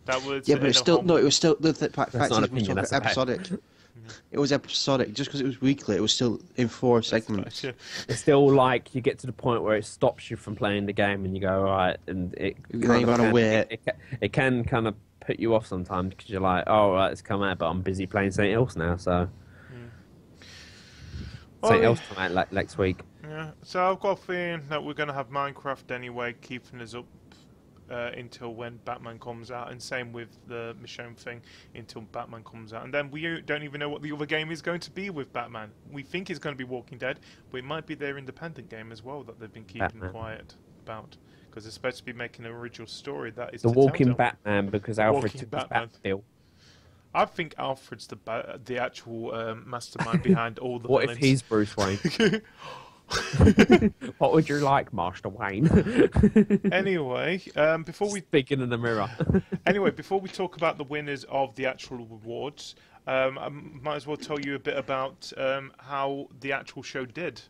That was but it's still it was still the fact is episodic. It was episodic. Just because it was weekly, it was still in 4 segments. Yeah. It's still like you get to the point where it stops you from playing the game, and you go, all right, and it can kind of put you off sometimes, because you're like, oh, right, it's come out, but I'm busy playing something else now, so something else come out like next week. Yeah, so I've got a feeling that we're going to have Minecraft anyway, keeping us up until when Batman comes out, and same with the Michonne thing until Batman comes out. And then we don't even know what the other game is going to be with Batman. We think it's going to be Walking Dead, but it might be their independent game as well that they've been keeping quiet about, because they're supposed to be making an original story that is the Walking Batman, because Alfred took his Batmobile. I think Alfred's the actual mastermind behind all the What villains. if he's Bruce Wayne? What would you like, Master Wayne? Anyway, before we speaking in the mirror. Anyway, before we talk about the winners of the actual awards, I might as well tell you a bit about how the actual show did.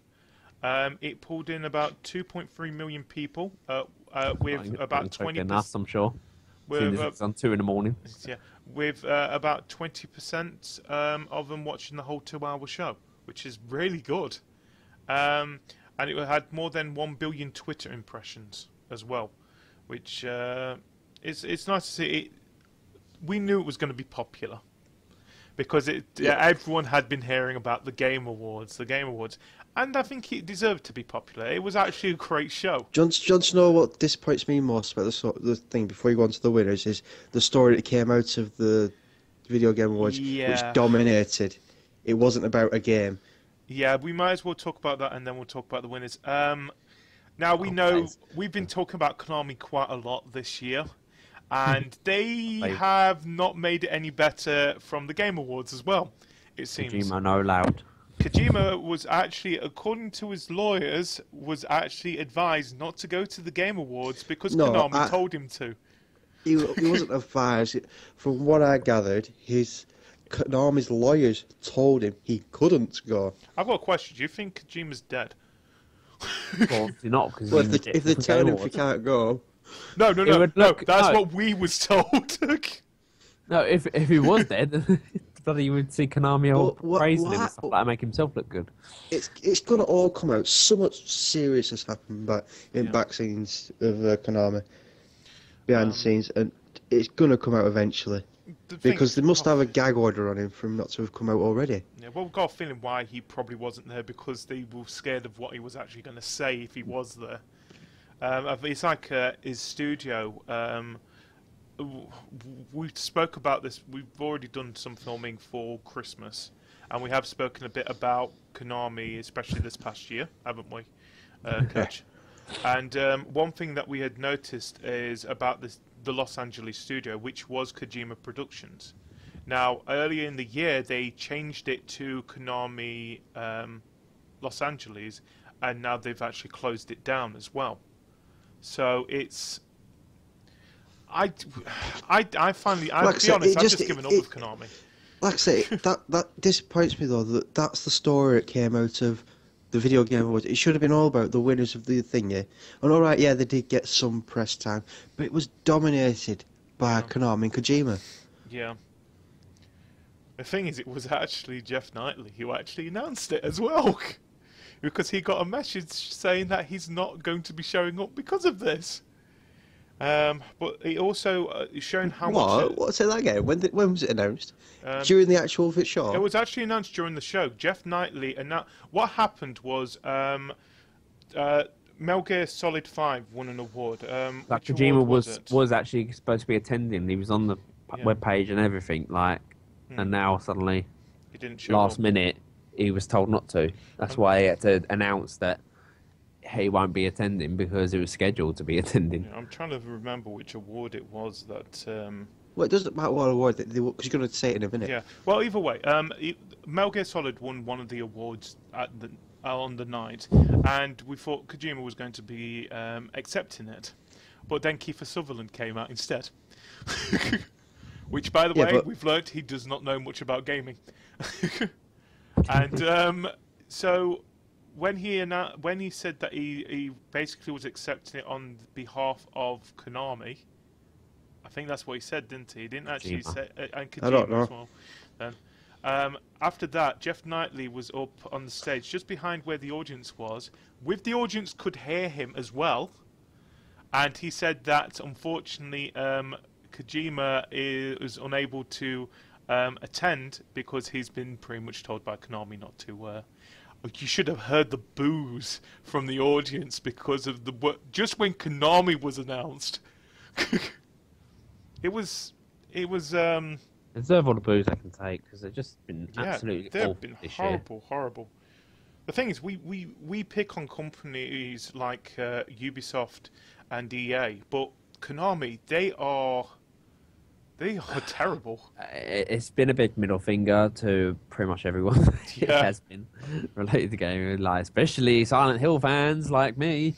It pulled in about 2.3 million people with about 20%. I'm sure. It's on 2 a.m. Yeah, with about 20% of them watching the whole 2-hour show, which is really good. And it had more than 1 billion Twitter impressions as well, which it's nice to see. We knew it was going to be popular because everyone had been hearing about the Game Awards, and I think it deserved to be popular. It was actually a great show. Jon Snow, what disappoints me most about the thing before you go on to the winners is the story that came out of the Video Game Awards, which dominated. It wasn't about a game. Yeah, we might as well talk about that, and then we'll talk about the winners. Now, we know we've been talking about Konami quite a lot this year, and they have not made it any better from the Game Awards as well, it seems. Kojima no loud. Kojima was actually, according to his lawyers, was actually advised not to go to the Game Awards because Konami told him to. He wasn't advised. From what I gathered, Konami's lawyers told him he couldn't go. I've got a question. Do you think Kojima's dead? Well, not because if they tell him he can't go. No. That's what we was told. No, if he was dead, bloody you would see Konami all praising him and stuff like that, make himself look good. It's gonna all come out. So much serious has happened back scenes of Konami, behind the scenes, and it's gonna come out eventually. Because they must have a gag order on him for him not to have come out already. Yeah, well, we've got a feeling why he probably wasn't there, because they were scared of what he was actually going to say if he was there. It's like his studio. We spoke about this. We've already done some filming for Christmas, and we have spoken a bit about Konami, especially this past year, haven't we, Coach? And one thing that we had noticed is about the Los Angeles studio, which was Kojima Productions. Now, earlier in the year, they changed it to Konami Los Angeles, and now they've actually closed it down as well. So it's... I'll be honest, I've just given up with Konami. Like I say, that disappoints me, though, that's the story that came out of the Video Game Awards. It should have been all about the winners of the thing, yeah. And alright, yeah, they did get some press time, but it was dominated by Konami and Kojima. Yeah. The thing is, it was actually Jeff Knightley who actually announced it as well. Because he got a message saying that he's not going to be showing up because of this. But he also shown how much... What? Say that again. When was it announced? During the actual show? It was actually announced during the show. Jeff Knightley... What happened was... Metal Gear Solid 5 won an award. Kojima was actually supposed to be attending. He was on the webpage and everything, and now suddenly, he didn't show last up. minute, he was told not to. That's why he had to announce that he won't be attending because it was scheduled to be attending. I'm trying to remember which award it was that... Well, it doesn't matter what award, because you're going to say it in a minute. Yeah. Well, either way, Metal Gear Solid won one of the awards on the night, and we thought Kojima was going to be accepting it. But then Kiefer Sutherland came out instead. Which, by the way, we've learnt he does not know much about gaming. And so... When he said that he basically was accepting it on behalf of Konami, I think that's what he said, didn't he? He didn't actually say, and Kojima I don't know. as well. Then, after that, Jeff Knightley was up on the stage, just behind where the audience was, with the audience could hear him as well, and he said that unfortunately Kojima is unable to attend because he's been pretty much told by Konami not to. You should have heard the boos from the audience because of just when Konami was announced. It was. They deserve all the boos they can take because they've just been absolutely awful. They've been horrible. The thing is, we pick on companies like Ubisoft and EA, but Konami, they are terrible. It's been a big middle finger to pretty much everyone. It has been related to gaming, especially Silent Hill fans like me.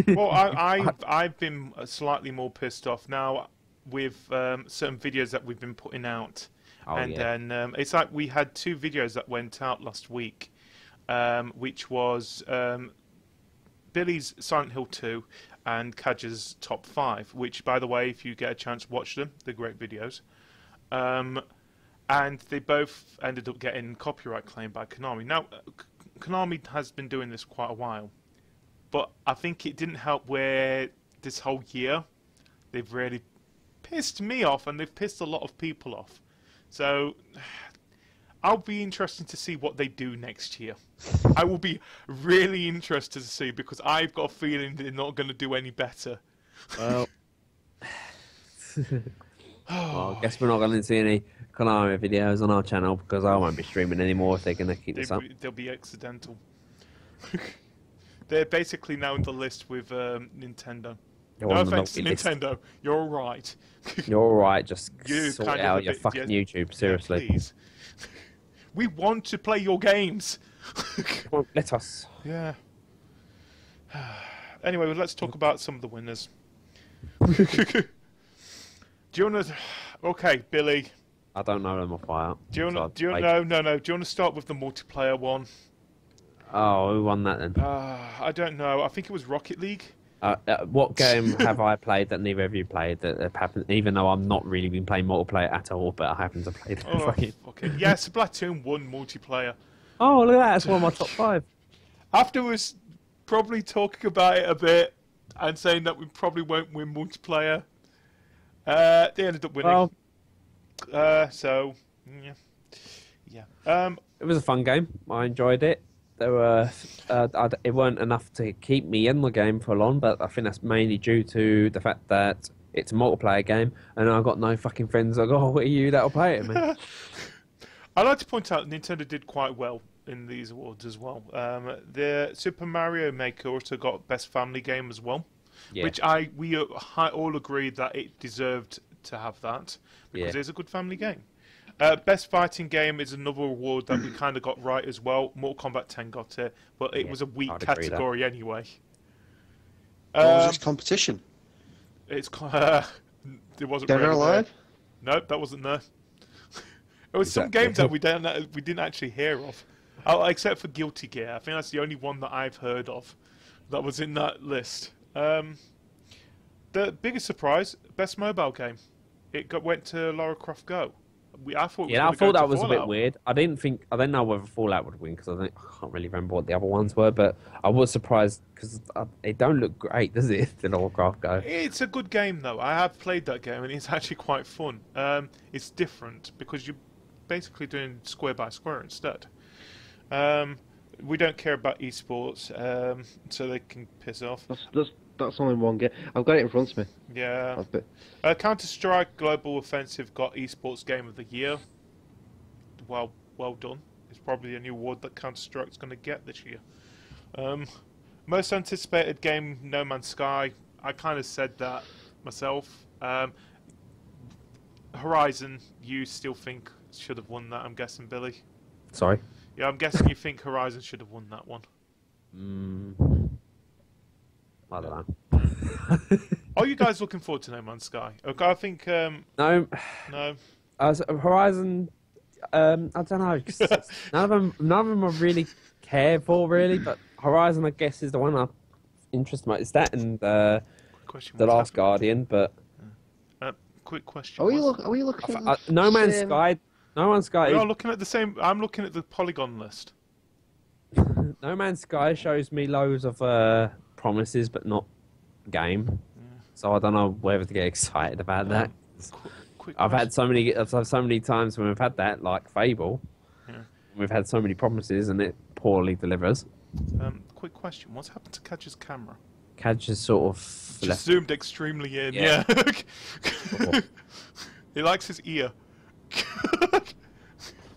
Well, I've been slightly more pissed off now. with certain videos that we've been putting out. Then it's like we had 2 videos that went out last week, which was Billy's Silent Hill 2 and Cajr's Top 5, which, by the way, if you get a chance, watch them. They're great videos. And they both ended up getting copyright claim by Konami. Now, Konami has been doing this quite a while, but I think it didn't help where this whole year they've really pissed me off, and they've pissed a lot of people off. So I'll be interested to see what they do next year. I will be really interested to see, because I've got a feeling they're not going to do any better. Well, I guess we're not going to see any Konami videos on our channel, because I won't be streaming anymore if they're going to keep this up. They'll be accidental. They're basically now in the list with Nintendo. No offense to Nintendo, you're all right. You're all right. Just sort out your fucking YouTube, seriously. Yeah, please. We want to play your games. Well, let us. Yeah. Anyway, well, let's talk about some of the winners. Do you want to? Okay, Billy. I don't know them off by heart. Do you want? Do you no? Do you want to start with the multiplayer one? Oh, who won that then? I don't know. I think it was Rocket League. What game have I played that neither of you played that happened? Even though I'm not really been playing multiplayer at all, but I happen to play that. Okay. Yeah, Splatoon 1 multiplayer. Oh, look at that! It's one of my top 5. Afterwards, probably talking about it a bit and saying that we probably won't win multiplayer. They ended up winning. Well, so yeah. It was a fun game. I enjoyed it. There were it weren't enough to keep me in the game for long, but I think that's mainly due to the fact that it's a multiplayer game, and I've got no fucking friends that go, "Oh, what are you that'll play it, man?" I'd like to point out Nintendo did quite well in these awards as well. The Super Mario Maker also got Best Family Game as well, which we all agreed that it deserved to have that because it's a good family game. Best Fighting Game is another award that we kind of got right as well. Mortal Kombat 10 got it, but it was a weak category anyway. What was this competition? It wasn't Dead or Alive? No, that wasn't there. It was some games that we didn't actually hear of, except for Guilty Gear. I think that's the only one that I've heard of that was in that list. The biggest surprise, Best Mobile Game. It went to Lara Croft Go. I thought that was a bit weird. I didn't know whether Fallout would win because I can't really remember what the other ones were, but I was surprised because it don't look great, does it? The Lara Croft Go. It's a good game though. I have played that game and it's actually quite fun. It's different because you're basically doing square by square instead. We don't care about esports, so they can piss off. That's only one game. I've got it in front of me. Yeah. Counter-Strike Global Offensive got Esports Game of the Year. Well done. It's probably a new award that Counter-Strike's going to get this year. Most anticipated game, No Man's Sky. I kind of said that myself. Horizon, you still think should have won that, I'm guessing, Billy? Sorry? Yeah, I'm guessing you think Horizon should have won that one. I don't know. Are you guys looking forward to No Man's Sky? Okay, I think no. Horizon. I don't know. None of them I really care for, really. But Horizon, I guess, is the one I'm interested in. It's that and The Last Guardian. But quick question. Are we looking at No Man's Sky? No Man's Sky. We are looking at the same. I'm looking at the Polygon list. No Man's Sky shows me loads of promises, but not game. So I don't know whether to get excited about that. I've had so many times when we've had that, like Fable. Yeah. We've had so many promises and it poorly delivers. Quick question: what's happened to Cajr's camera? Cajr sort of zoomed extremely in. Yeah. He likes his ear.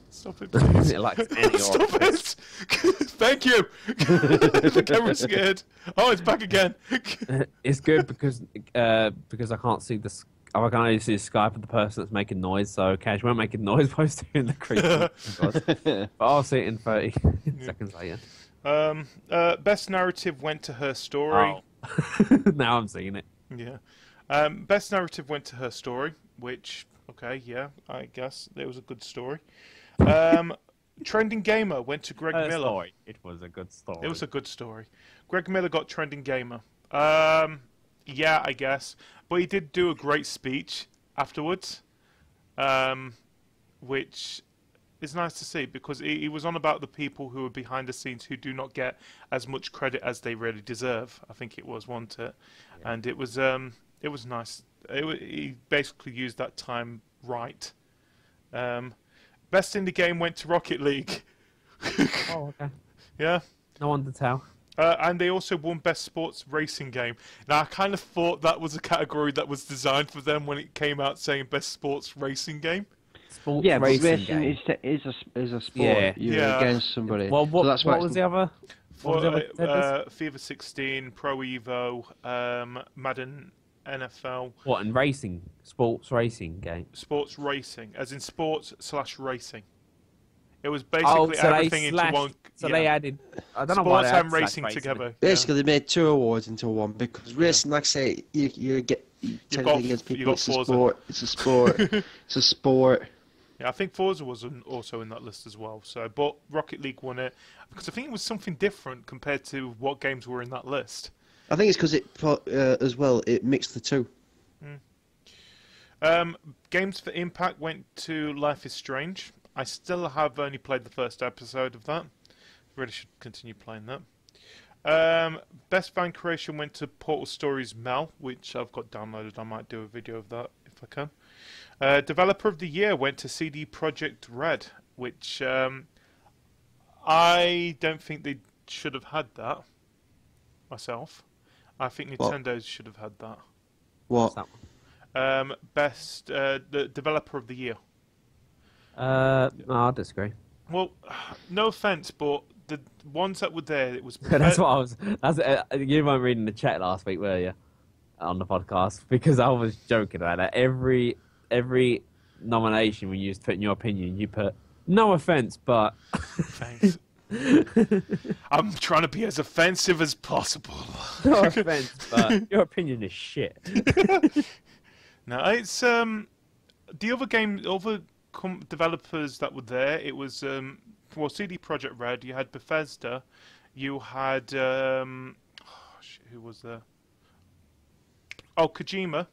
Stop it, please. It likes any Stop it! Thank you! The camera's scared. Oh, it's back again. It's good because I can't see I can only see the Skype of the person that's making noise, so Cajr won't make a noise while he's doing the creature. But I'll see it in 30 seconds later. Best narrative went to Her Story. Oh. Now I'm seeing it. Yeah. Best narrative went to Her Story, which, okay, yeah, I guess it was a good story. Trending Gamer went to Greg Miller. Story. It was a good story. It was a good story. Greg Miller got Trending Gamer. Yeah, I guess. But he did do a great speech afterwards, which is nice to see, because he was on about the people who are behind the scenes who do not get as much credit as they really deserve. I think it was, wasn't it? Yeah. And it was nice. He basically used that time right. Best indie game went to Rocket League. Oh, okay. Yeah. No one to tell. And they also won Best Sports Racing Game. Now, I kind of thought that was a category that was designed for them when it came out saying Best Sports Racing Game. Sports racing game. is a sport. Yeah. You're against somebody. Well, what, so that's what was the other? FIFA 16, Pro Evo, Madden NFL. What, and racing? Sports racing game? Sports racing, as in sports/racing. It was basically everything into one. So they added. I don't know why why sports and racing together. Basically, they made 2 awards into one, because racing, like I say, you get technically against people. It's a sport. It's a sport. It's a sport. Yeah, I think Forza was also in that list as well. So, but Rocket League won it because I think it was something different compared to what games were in that list. I think it's because as well, it mixed the two. Games for Impact went to Life is Strange. I still have only played the first episode of that. Really should continue playing that. Best fan creation went to Portal Stories Mel, which I've got downloaded. I might do a video of that if I can. Developer of the Year went to CD Projekt Red, which I don't think they should have had that myself. I think Nintendo should have had that. What? Best the Developer of the Year. No, I disagree. Well, no offense, but the ones that were there, it was. That's what I was. You weren't reading the chat last week, were you? On the podcast, because I was joking about that. Every nomination, when you was putting your opinion, you put no offense, but. Thanks. I'm trying to be as offensive as possible. No offense, but your opinion is shit. No, it's the other developers that were there. It was CD Projekt Red. You had Bethesda. You had who was there? Oh, Kojima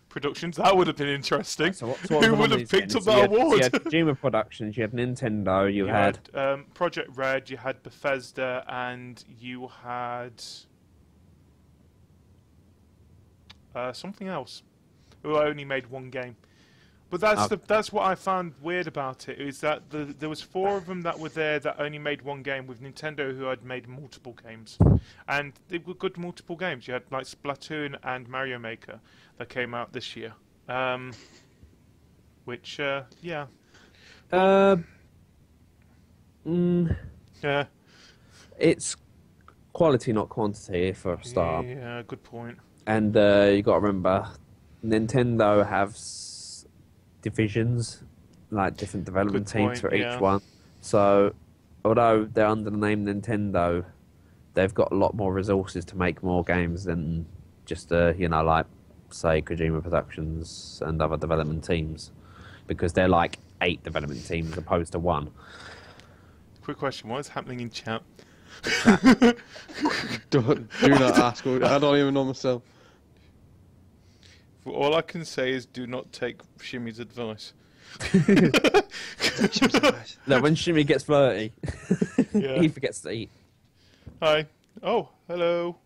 Productions. That would have been interesting. So who would have picked up that award? You had Kojima Productions. You had Nintendo. You had Project Red. You had Bethesda, and you had something else. Who only made one game. But that's what I found weird about it, is that there was 4 of them that were there that only made one game, with Nintendo who had made multiple games. And they were good multiple games. You had like Splatoon and Mario Maker that came out this year. Which, yeah. Yeah. It's quality, not quantity, for a start. Yeah, good point. And you got to remember, Nintendo have divisions, like different development teams for each one. So, although they're under the name Nintendo, they've got a lot more resources to make more games than just, like, say, Kojima Productions and other development teams, because they're like 8 development teams as opposed to 1. Quick question: what is happening in chat? do not ask. I don't even know myself. All I can say is, do not take Shimmy's advice. No, when Shimmy gets flirty, he forgets to eat. Hi. Oh, hello.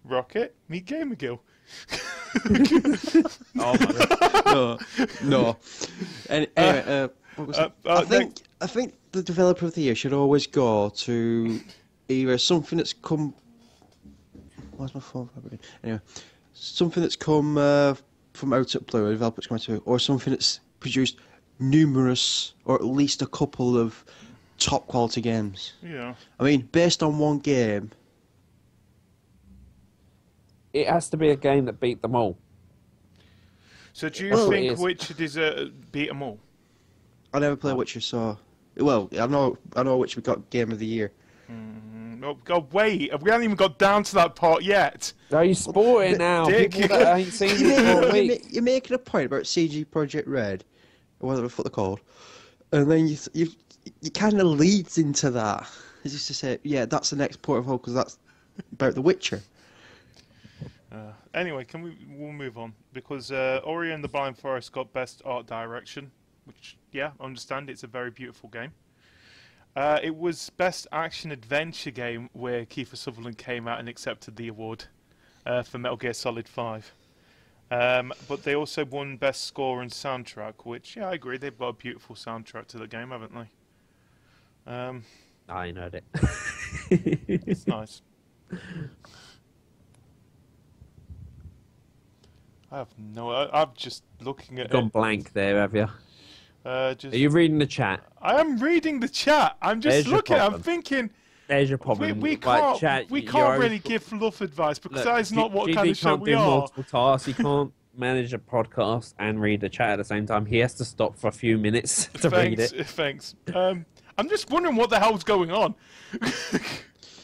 Rocket, meet Gamer Gill. Oh my God. No. Anyway, what was it? I think the Developer of the Year should always go to either something that's come. Where's my phone? Anyway, something that's come from out at Blue, a developer's come to, or something that's produced numerous, or at least a couple of top quality games. Yeah. I mean, based on one game. It has to be a game that beat them all. So do you think Witcher beat them all? I never played Witcher, so... Well, I know Witcher got Game of the Year. on. Oh, God, wait. We haven't even got down to that part yet. No, you spoil it now. Dick. People that ain't seen it for a week. You're making a point about CG Project Red, or whatever the fuck they're called, and then you kind of leads into that. It's just to say, yeah, that's the next port of call because that's about The Witcher. Anyway, we'll move on because Ori and the Blind Forest got best art direction, which I understand it's a very beautiful game. It was best action adventure game where Kiefer Sutherland came out and accepted the award for Metal Gear Solid 5. But they also won best score and soundtrack, which I agree they've got a beautiful soundtrack to the game, haven't they? I know it. It's nice. I'm just looking at Gone blank there, have you? Are just, you reading the chat? I am reading the chat. I'm just looking. I'm thinking. There's your problem. We can't really give fluff advice because that is not what kind of show we are. He can't do multiple tasks. He can't manage a podcast and read the chat at the same time. He has to stop for a few minutes to read it. Thanks. I'm just wondering what the hell's going on.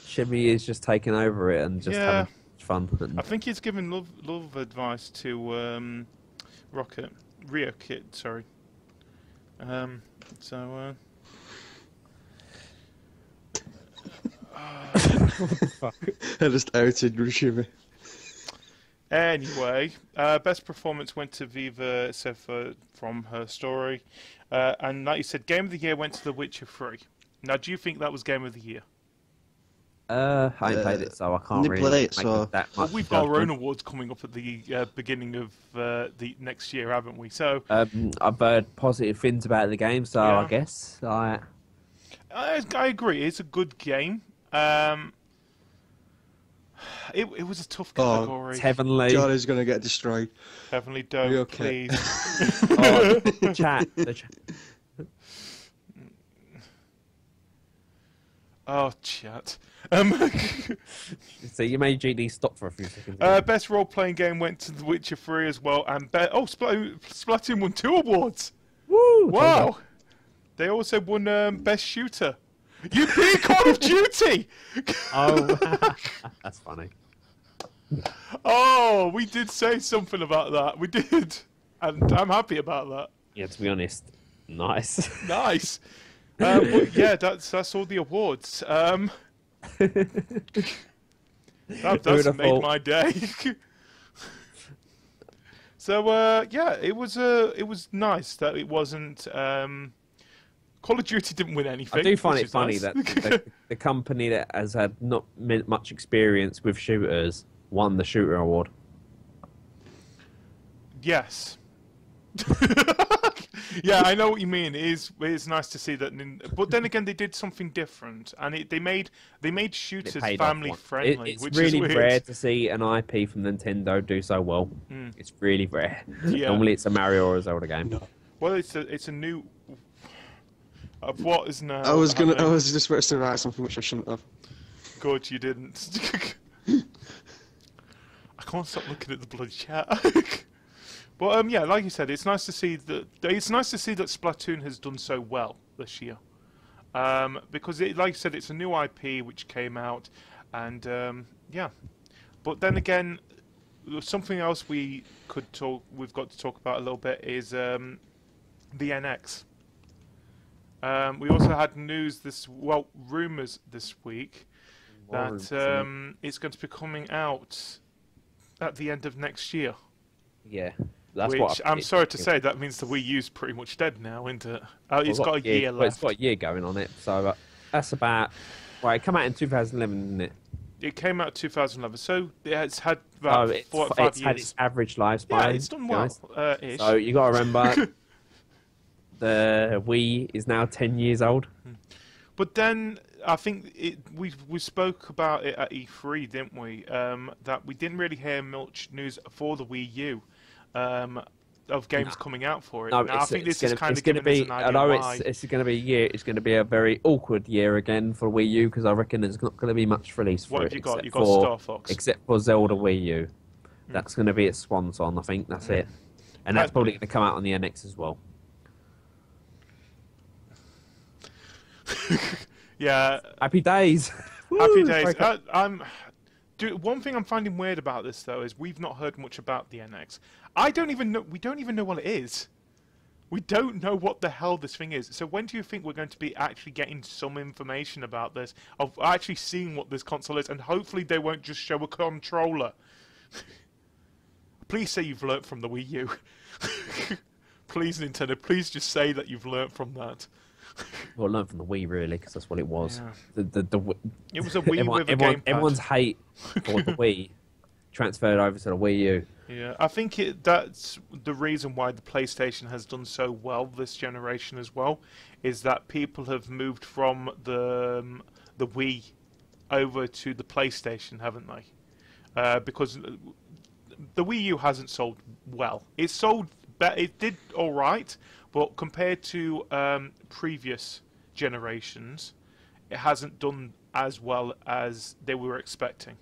Shimmy is just taking over it and just having fun. I think he's giving love advice to Rio Kid. Sorry. I just outed Shimmy. Anyway, best performance went to Viva Sefa from Her Story. And like you said, Game of the Year went to The Witcher 3. Now, do you think that was Game of the Year? I ain't played it, so I can't really play it, make so... that much. Well, we've got our own awards coming up at the beginning of the next year, haven't we? So I've heard positive things about the game, so I guess I agree. It's a good game. It was a tough category. It's heavenly. God is going to get destroyed. Heavenly, don't please. The chat. Oh, chat. So you made GD stop for a few seconds. Best role-playing game went to The Witcher 3 as well, and Splatoon won 2 awards. Woo! Wow! They also won Best Shooter. You beat Call of Duty! Oh, that's funny. Oh, we did say something about that. We did, and I'm happy about that. Yeah, to be honest, nice. Nice. But yeah, that's all the awards. That made my day. So it was nice that it wasn't. Call of Duty didn't win anything. I do find it funny nice. that the company that has had not much experience with shooters won the shooter award. Yes. Yeah, I know what you mean. It is nice to see that, but then again, they did something different, and they made shooters family friendly. It's which really is weird. rare to see an IP from Nintendo do so well. It's really rare. Yeah. Normally, it's a Mario or a Zelda game. No. Well, it's a new. Of what is now? I was just supposed to write something which I shouldn't have. Good, you didn't. I can't stop looking at the bloody chat. But yeah, like you said, it's nice to see that Splatoon has done so well this year, because like you said, it's a new IP which came out, and yeah. But then again, something else we've got to talk about a little bit is the NX. We also had rumours this week that it's going to be coming out at the end of next year. Yeah. Which I'm sorry to say, that means the Wii U's pretty much dead now, isn't it? It's got a year left. Well, it's got a year going on it, so that's about... Right, it came out in 2011, didn't it? It came out in 2011, so it's had about 4 or 5 years. It's had its average lifespan. Yeah, it's done well. So you got to remember, the Wii is now 10 years old. But then I think we spoke about it at E3, didn't we? That we didn't really hear much news for the Wii U. Of games coming out for it. No, I think this is kind of going to be. An idea I know why. it's going to be a year. It's going to be a very awkward year again for Wii U because I reckon there's not going to be much release for it. What have you got? You got Star Fox, except for Zelda Wii U. That's going to be its swan song. I think that's it, and that's probably going to come out on the NX as well. Yeah. Happy days. Happy days. One thing I'm finding weird about this though is we've not heard much about the NX. We don't even know what it is. We don't know what the hell this thing is. So when do you think we're going to be actually getting some information about this, of actually seeing what this console is, and hopefully they won't just show a controller? Please say you've learnt from the Wii U. Please, Nintendo, please just say that you've learnt from that. Well, learn from the Wii, really, because that's what it was. Yeah. It was a Wii with a gamepad. Everyone's hate for the Wii transferred over to the Wii U. Yeah, I think that's the reason why the PlayStation has done so well this generation as well, is that people have moved from the Wii over to the PlayStation, haven't they? Because the Wii U hasn't sold well. It did all right, but compared to previous generations, it hasn't done as well as they were expecting,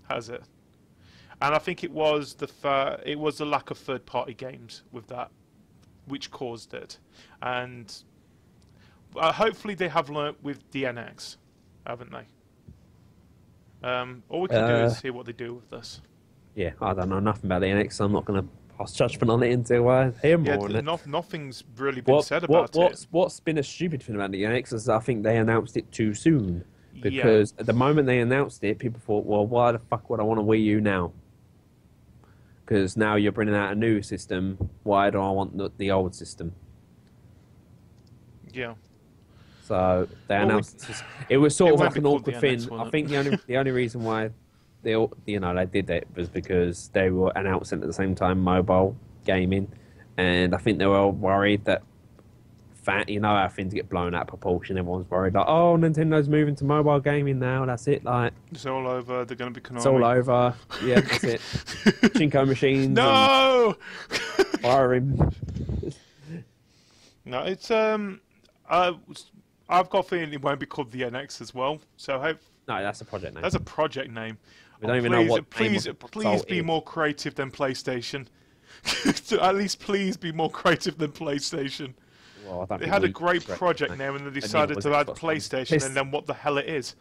has it? And I think it was the lack of third-party games with that, which caused it. And hopefully they have learnt with the NX, haven't they? All we can do is see what they do with this. Yeah, I don't know nothing about the NX, so I'm not going to pass judgment on it until I hear more on it. Nothing's really been said about it. What's been a stupid thing about the NX is I think they announced it too soon. Because at the moment they announced it, people thought, well, why the fuck would I want a Wii U now? Because now you're bringing out a new system. Why do I want the old system? Yeah. So they announced it was sort of like an awkward thing. I think the only reason why they did it was because they were announcing at the same time mobile gaming, and I think they were worried that how things get blown out of proportion. Everyone's worried like, oh, Nintendo's moving to mobile gaming now. That's it. Like it's all over. They're going to be Konami. It's all over. Yeah, that's it. Chinko machines. No. Wiring. No, it's I've got a feeling it won't be called the NX as well. So no, that's a project name. That's a project name. We don't even know what. Please be more creative than PlayStation. At least, please be more creative than PlayStation. Well, they had a great project name, and they decided to add PlayStation, and then what the hell it is?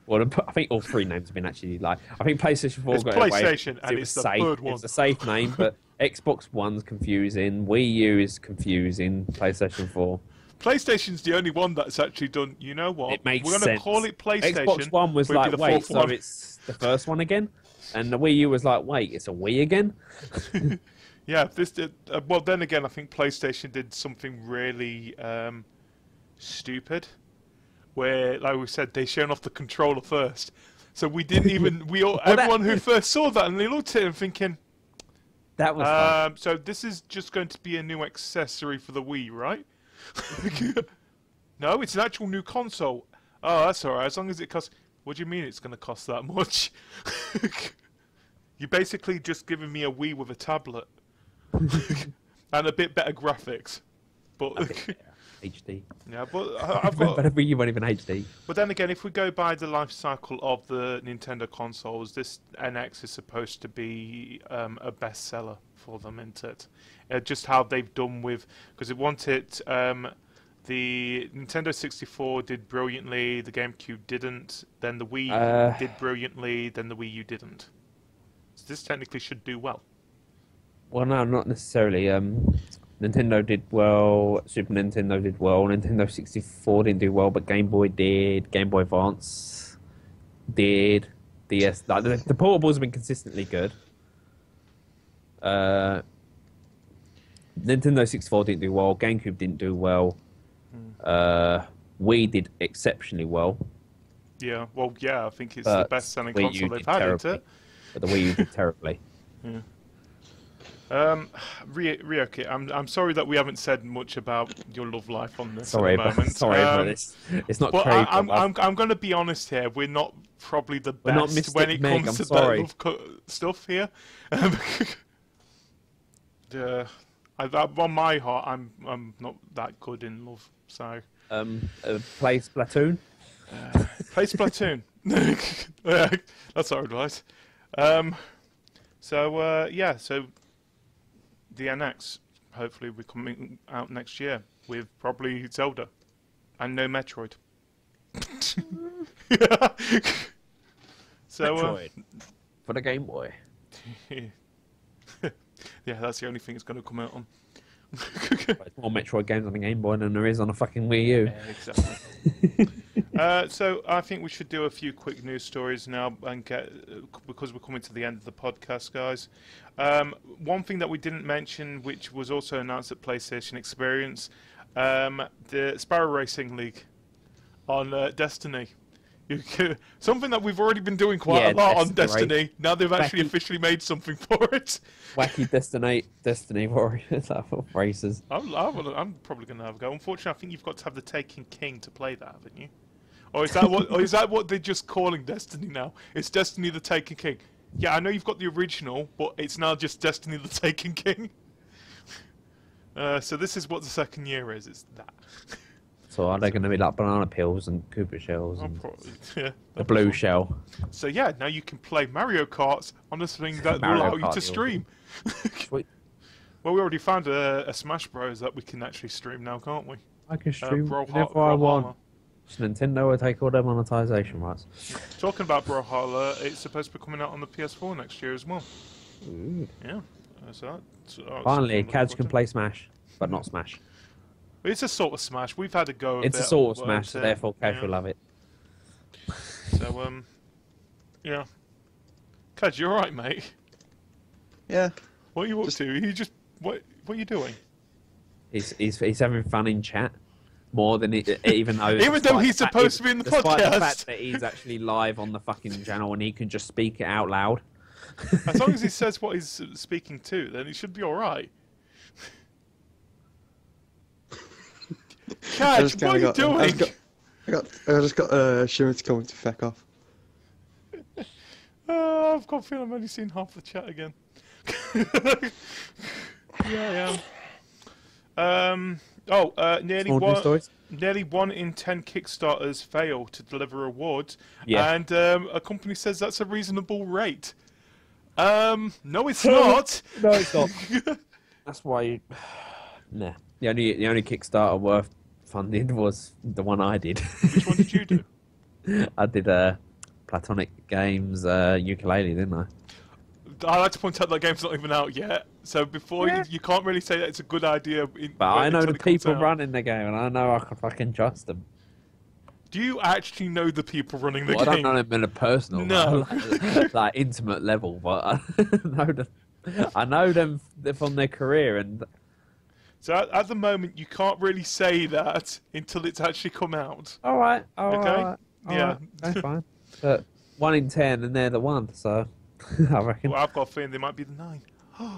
Well, I think all three names have been actually like. I think PlayStation 4 it's got PlayStation, away. and it's the third one. It's a safe name, but Xbox One's confusing. Wii U is confusing. PlayStation 4. PlayStation's the only one that's actually done. You know what? It makes We're sense. We're going to call it PlayStation. Xbox One was like, wait, so it's the first one again, and the Wii U was like, wait, it's a Wii again. Yeah, this did. Well, then again, I think PlayStation did something really stupid, where, like we said, they shown off the controller first. So we didn't even. Everyone who first saw that, and they looked at it and thinking, that was fun. So this is just going to be a new accessory for the Wii, right? No, it's an actual new console. Oh, that's alright. As long as it costs. What do you mean it's going to cost that much? You're basically just giving me a Wii with a tablet. And a bit better graphics, but HD. Yeah, but I've got. But you won't even HD. But then again, if we go by the life cycle of the Nintendo consoles, this NX is supposed to be a bestseller for them, isn't it? Just how they've done with, because it wanted the Nintendo 64 did brilliantly, the GameCube didn't, then the Wii did brilliantly, then the Wii U didn't. So this technically should do well. Well, no, not necessarily. Nintendo did well, Super Nintendo did well, Nintendo 64 didn't do well, but Game Boy did, Game Boy Advance did, DS... Like, the portables have been consistently good. Nintendo 64 didn't do well, GameCube didn't do well, Wii did exceptionally well. Yeah, well, yeah, I think it's the best-selling console they've had, isn't it? But the Wii U did terribly. Yeah. Ryoki, I'm sorry that we haven't said much about your love life on this at the moment. Sorry about this. It's not crazy. I'm going to be honest here. We're not probably the best when it comes to the love stuff here. On my heart, I'm not that good in love. So play Splatoon. Play Splatoon. That's our advice. So the NX hopefully will be coming out next year with probably Zelda and no Metroid. So, Metroid for the Game Boy. Yeah, that's the only thing it's going to come out on. There's more Metroid games on the Game Boy than there is on a fucking Wii U. Yeah, exactly. So I think we should do a few quick news stories now, and because we're coming to the end of the podcast, guys. One thing that we didn't mention, which was also announced at PlayStation Experience, the Sparrow Racing League on Destiny. Something that we've already been doing quite a lot on Destiny. Now they've actually officially made something for it. Wacky Destiny Warriors races. I'm probably going to have a go. Unfortunately, I think you've got to have the Taken King to play that, haven't you? Or is that what? Or is that what they're just calling Destiny now? It's Destiny the Taken King. Yeah, I know you've got the original, but it's now just Destiny the Taken King. So this is what the second year is. It's that. So are they going to be like banana peels and Koopa shells and probably, yeah, the blue shell? So yeah, now you can play Mario Kart on a thing that will allow you to stream. Sweet. Well, we already found a Smash Bros that we can actually stream now, can't we? I can stream whenever I want. Nintendo will take all their monetization rights. Talking about Brawlhalla, it's supposed to be coming out on the PS4 next year as well. Ooh. Yeah. Finally, Cajr can play Smash, but not Smash. It's a sort of Smash. We've had a go. It's a sort of Smash, so therefore Cajr will love it. So yeah. Cajr, you alright, mate? Yeah. What are you up to? You just what are you doing? He's having fun in chat more than even though he's supposed to be in the podcast. Despite the fact that he's actually live on the fucking channel and he can just speak it out loud. As long as he says what he's speaking to, then he should be alright. Cajr, what are you doing? I just got Shimmer to come to feck off. I've got a feeling I've only seen half the chat again. Yeah, I am. Nearly 1 in 10 Kickstarters fail to deliver awards, and a company says that's a reasonable rate. No, it's not. No, it's not. That's why. Nah. The only Kickstarter worth funding was the one I did. Which one did you do? I did Platonic Games ukulele, didn't I? I like to point out that game's not even out yet, so before you can't really say that it's a good idea. But I know the people running the game, and I know I can fucking trust them. Do you actually know the people running the game? I don't know them in a personal, like intimate level, but I know them from their career. And so at the moment, you can't really say that until it's actually come out. All right. Okay. Yeah. That's fine. But 1 in 10, and they're the one, so I reckon. Well, I've got a feeling they might be the 9.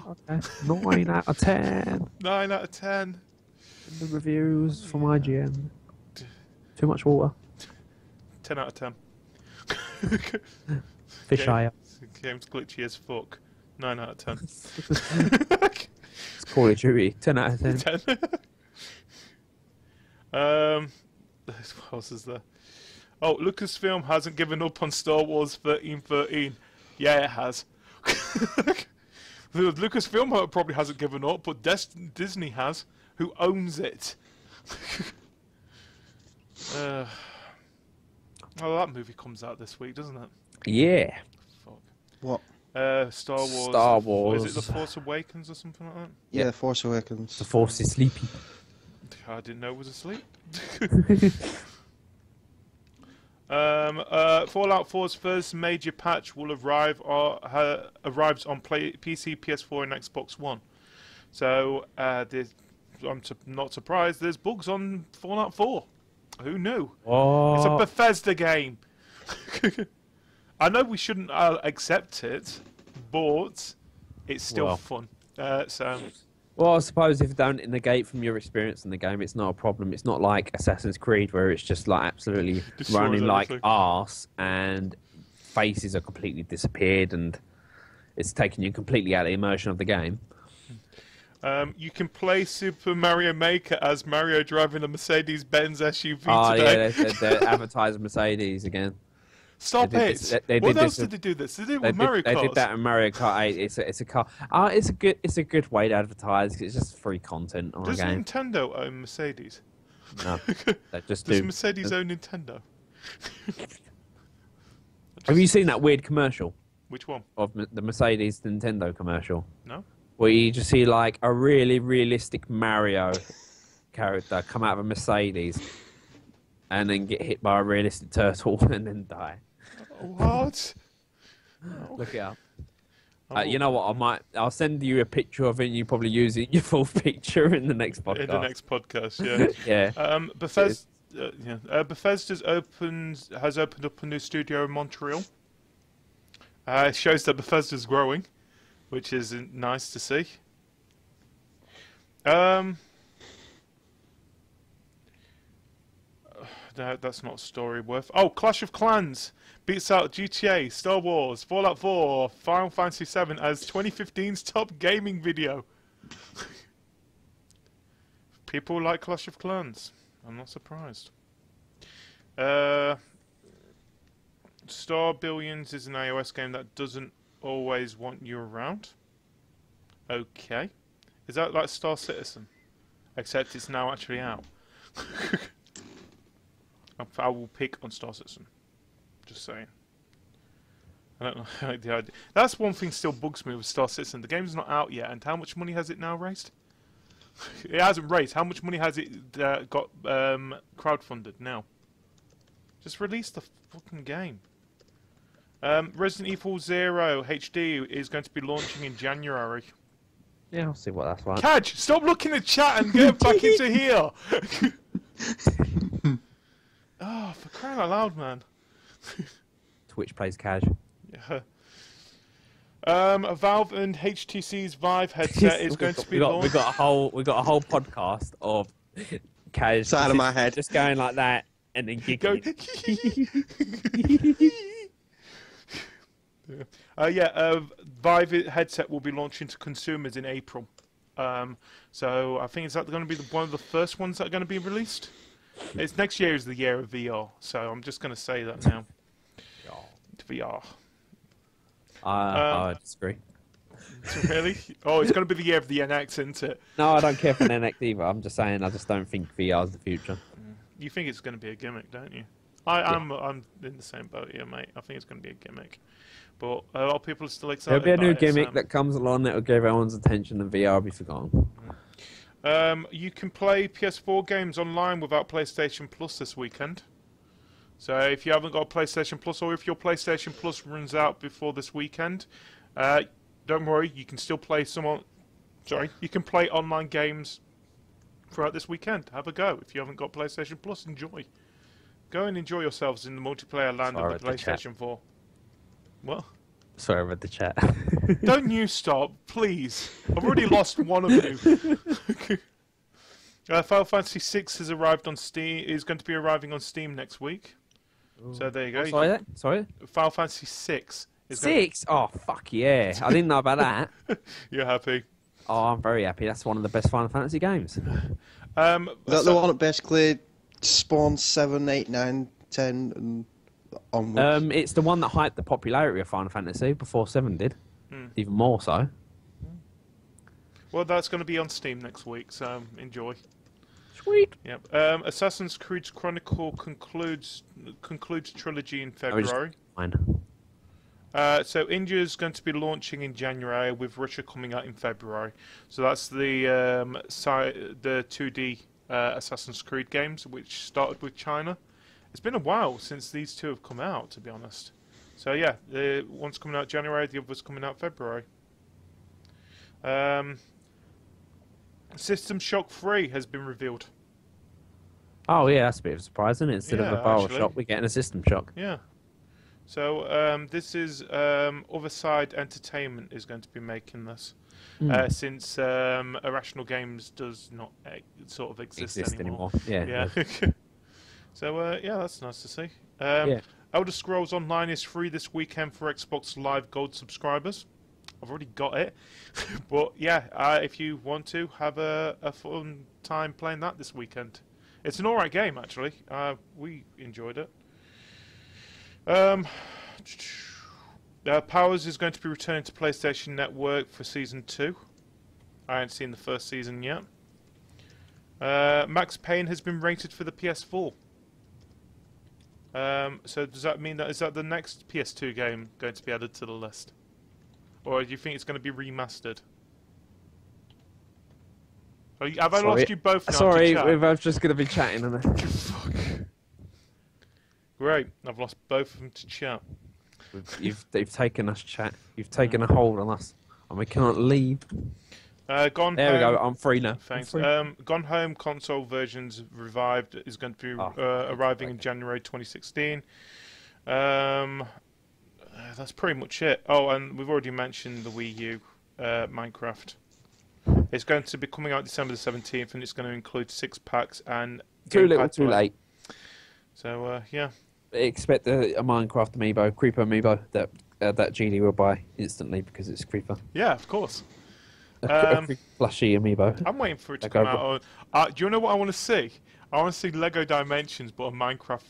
Okay. 9 out of 10. 9 out of 10. The reviews from IGN. Too much water. 10 out of 10. Fish eye up. Game's glitchy as fuck. 9 out of 10. It's Call of Duty. 10 out of 10. 10. What else is there? Oh, Lucasfilm hasn't given up on Star Wars 1313. Yeah, it has. Lucasfilm probably hasn't given up, but Disney has, who owns it. Well, that movie comes out this week, doesn't it? Yeah. Fuck. What? Star Wars. Star Wars. Is it The Force Awakens or something like that? Yeah, The Force Awakens. The Force is sleepy. I didn't know it was asleep. Fallout 4's first major patch will arrives on PC, PS4, and Xbox One. So I'm not surprised. There's bugs on Fallout 4. Who knew? Oh. It's a Bethesda game. I know we shouldn't accept it, but it's still fun. Well, I suppose if you don't negate from your experience in the game, it's not a problem. It's not like Assassin's Creed where it's just like absolutely running like arse and faces are completely disappeared and it's taking you completely out of the immersion of the game. You can play Super Mario Maker as Mario driving a Mercedes-Benz SUV today. Oh, yeah, they advertised Mercedes again. Stop it! What else did they do this? They did it with Mario Kart. They did that in Mario Kart 8. It's a car. It's a good way to advertise. It's just free content on a game. Does Nintendo own Mercedes? No, they just Does do. Mercedes own Nintendo? Have you seen that weird commercial Which one? of the Mercedes Nintendo commercial? No. Where you just see like a really realistic Mario character come out of a Mercedes and then get hit by a realistic turtle and then die. What? Look it up. Oh. You know what? I'll send you a picture of it. And you probably use it in your full picture in the next podcast. In the next podcast, yeah. Yeah. Bethesda has opened up a new studio in Montreal. It shows that Bethesda's growing, which is nice to see. That's not a story worth. Oh, Clash of Clans beats out GTA, Star Wars, Fallout 4, Final Fantasy 7 as 2015's top gaming video. People like Clash of Clans. I'm not surprised. Star Billions is an iOS game that doesn't always want you around. Okay. Is that like Star Citizen? Except it's now actually out. I will pick on Star Citizen. Just saying. I don't know the idea. That's one thing still bugs me with Star Citizen. The game's not out yet, and how much money has it now raised? It hasn't raised. How much money has it got crowdfunded now? Just release the fucking game. Resident Evil 0 HD is going to be launching in January. Yeah, I'll see what that's like. Kaj, stop looking at chat and get back into here. Oh, for crying out loud, man. Twitch plays Cajr. Yeah. Valve and HTC's Vive headset is going to be launched. We got a whole podcast of Cajr Side of my head just going like that and then giggling. Vive headset will be launching to consumers in April. So I think is that going to be one of the first ones that are going to be released? It's next year is the year of VR, so I'm just going to say that now. VR. I disagree. Really? Oh, it's going to be the year of the NX, isn't it? No, I don't care for an NX either. I'm just saying I just don't think VR is the future. You think it's going to be a gimmick, don't you? I'm in the same boat here, mate. I think it's going to be a gimmick. But a lot of people are still excited. There'll be a new gimmick that comes along that will give everyone's attention and VR will be forgotten. You can play PS4 games online without PlayStation Plus this weekend. So if you haven't got PlayStation Plus, or if your PlayStation Plus runs out before this weekend, don't worry, you can still play you can play online games throughout this weekend. Have a go. If you haven't got PlayStation Plus, enjoy. Go and enjoy yourselves in the multiplayer land of the PlayStation 4. What? Sorry, I read the chat. Don't you stop, please. I've already lost one of you. Final Fantasy 6 has arrived on Steam. Is going to be arriving on Steam next week. Ooh. So there you go. Sorry? Final Fantasy 6. Six? Oh, fuck yeah. I didn't know about that. You're happy? Oh, I'm very happy. That's one of the best Final Fantasy games. Is that the one that basically spawns 7, 8, 9, 10 and onwards? It's the one that hyped the popularity of Final Fantasy before 7 did. Even more so. Well, that's going to be on Steam next week, so enjoy. Sweet. Yep. Assassin's Creed Chronicle concludes trilogy in February. Fine. So India's going to be launching in January, with Russia coming out in February. So that's the 2D Assassin's Creed games, which started with China. It's been a while since these two have come out, to be honest. So yeah, one's coming out January, the other's coming out February. System Shock 3 has been revealed. Oh yeah, that's a bit of a surprise, isn't it? Instead of a Bioshock, we're getting a System Shock. Yeah. So this is Other Side Entertainment is going to be making this, since Irrational Games does not sort of exist anymore. Yeah. So yeah, that's nice to see. Yeah. Elder Scrolls Online is free this weekend for Xbox Live Gold subscribers. I've already got it, but yeah, if you want to have a fun time playing that this weekend, it's an alright game actually. We enjoyed it. Powers is going to be returning to PlayStation Network for Season 2. I haven't seen the first season yet. Max Payne has been rated for the PS4. So does that mean that is that the next PS2 game going to be added to the list, or do you think it's going to be remastered? Have I lost you both now? Sorry, we're both just going to be chatting. Fuck. Great, I've lost both of them to chat. They've taken us, chat. You've taken a hold on us, and we cannot leave. Gone there Home. We go. I'm free now. Thanks. Free. Gone Home console versions revived is going to be arriving in January 2016. That's pretty much it. Oh, and we've already mentioned the Wii U Minecraft. It's going to be coming out December the 17th, and it's going to include 6 packs and too little, too late. So yeah. Expect a Minecraft amiibo, Creeper amiibo that GD will buy instantly because it's Creeper. Yeah, of course. A flashy amiibo. I'm waiting for it to come out. Do you know what I want to see? I want to see Lego Dimensions, but a Minecraft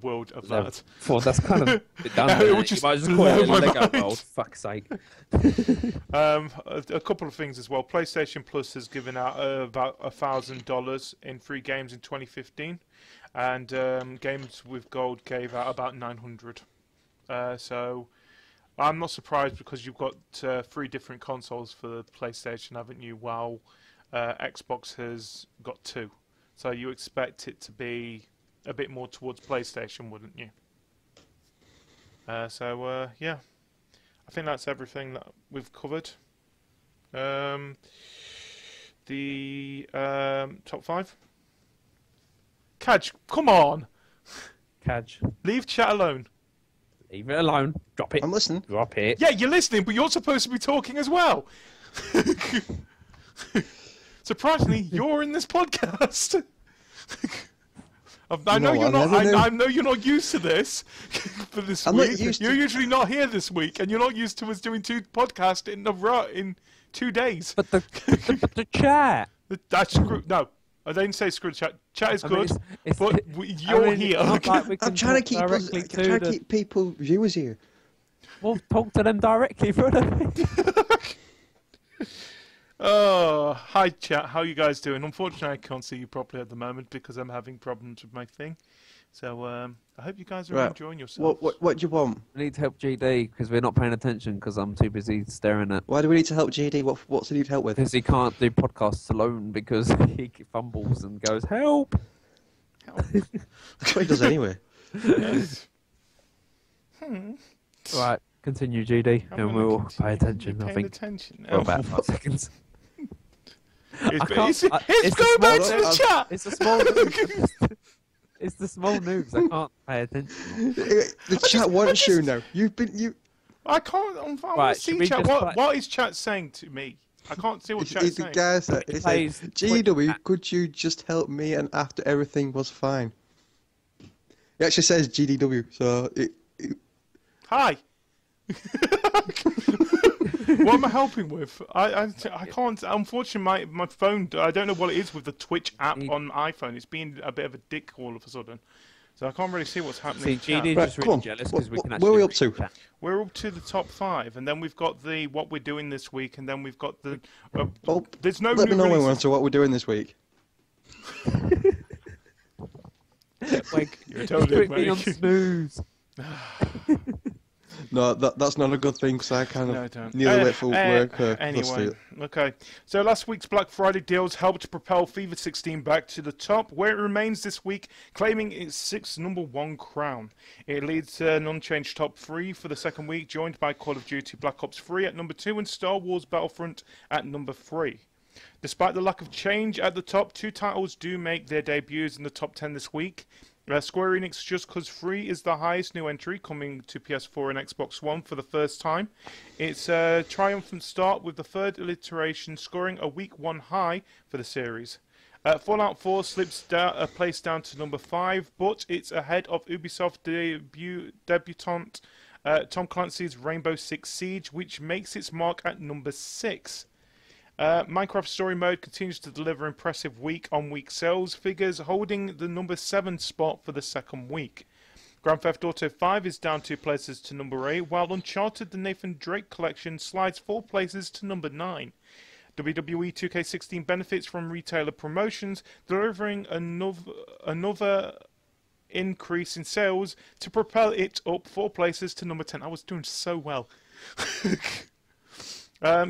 world of that. Well, that's kind of done. You might just call it a Lego world. Fuck's sake. A couple of things as well. PlayStation Plus has given out about $1,000 in free games in 2015, and Games with Gold gave out about 900. So I'm not surprised because you've got 3 different consoles for the PlayStation, haven't you? While Xbox has got 2. So you expect it to be a bit more towards PlayStation, wouldn't you? So yeah, I think that's everything that we've covered. The top 5. Caj, come on! Caj. Leave chat alone. Leave it alone. Drop it. I'm listening. Drop it. Yeah, you're listening, but you're supposed to be talking as well. Surprisingly, you're in this podcast. I know you're not used to this for this week. You're usually not here this week, and you're not used to us doing 2 podcasts in 2 days. But the chat. That's no. I didn't say screw the chat. Chat is good, but you're here. I'm trying to keep people viewers here. Well, talk to them directly, brother. Oh, hi chat. How you guys doing? Unfortunately, I can't see you properly at the moment because I'm having problems with my thing. So I hope you guys are enjoying yourselves. What do you want? We need to help GD because we're not paying attention because I'm too busy staring at. Why do we need to help GD? What's he need help with? Because he can't do podcasts alone because he fumbles and goes help. That's what he does anyway. Yes. Right, continue GD, and we'll pay attention. I think. For about 5 seconds. It's going back to the chat. It's a small news. It's the small news. I can't pay attention. The chat wants you now. I can't. I want to see chat. What is chat saying to me? I can't see what chat's saying. The guy said, GW, could you just help me? And after everything was fine. It actually says GDW. So Hi. What am I helping with? I can't. Unfortunately, my phone. I don't know what it is with the Twitch app on iPhone. It's being a bit of a dick all of a sudden, so I can't really see what's happening. See, GD is just really jealous because we can actually. Where are we up to? We're up to the top 5, and then we've got the what we're doing this week, and then we've got the. There's no. Let me know when we're on to what we're doing this week. Like, you're totally me on snooze. No, that's not a good thing because I kind of nearly late for work. Anyway, okay. So last week's Black Friday deals helped propel FIFA 16 back to the top, where it remains this week, claiming its 6th #1 crown. It leads an unchanged top 3 for the second week, joined by Call of Duty Black Ops 3 at number 2 and Star Wars Battlefront at number 3. Despite the lack of change at the top, 2 titles do make their debuts in the top 10 this week. Square Enix Just Cause 3 is the highest new entry, coming to PS4 and Xbox One for the first time. It's a triumphant start with the 3rd iteration scoring a week 1 high for the series. Fallout 4 slips a place down to number 5, but it's ahead of Ubisoft debutant Tom Clancy's Rainbow Six Siege, which makes its mark at number 6. Minecraft Story Mode continues to deliver impressive week-on-week sales figures, holding the number 7 spot for the second week. Grand Theft Auto 5 is down 2 places to number 8, while Uncharted The Nathan Drake Collection slides 4 places to number 9. WWE 2K16 benefits from retailer promotions, delivering another increase in sales to propel it up 4 places to number 10. I was doing so well.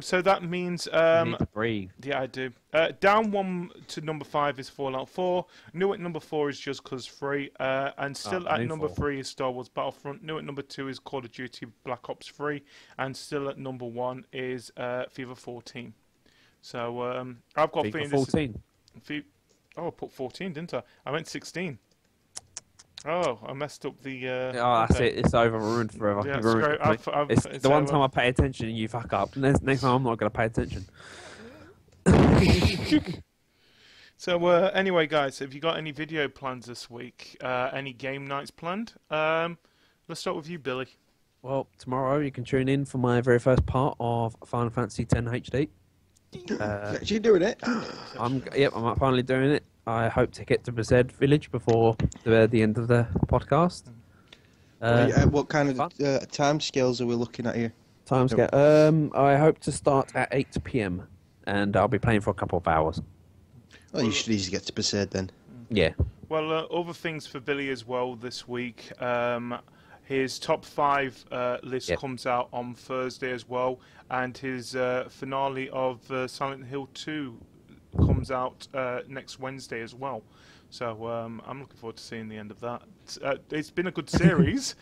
So that means you need to breathe. Yeah, I do. Down 1 to number 5 is Fallout 4. New at number 4 is Just Cause 3. And still at number 3 is Star Wars Battlefront. New at number 2 is Call of Duty Black Ops 3. And still at number 1 is FIFA 14. So I've got FIFA 14. I put 14, didn't I? I meant 16. Oh, I messed up the... that's it. It's over. Ruined forever. Yeah, Ruined it's the one time I pay attention and you fuck up. Next time I'm not going to pay attention. So, anyway, guys, have you got any video plans this week? Any game nights planned? Let's start with you, Billy. Well, tomorrow you can tune in for my very first part of Final Fantasy X HD. You're doing it? I'm finally doing it. I hope to get to Besaid Village before the end of the podcast. What kind of time scales are we looking at here? Timescale. I hope to start at 8 p.m. and I'll be playing for a couple of hours. Well, you should easily get to Besaid then. Yeah. Well, other things for Billy as well this week. His top 5 list comes out on Thursday as well, and his finale of Silent Hill 2 comes out next Wednesday as well. So I'm looking forward to seeing the end of that. It's been a good series.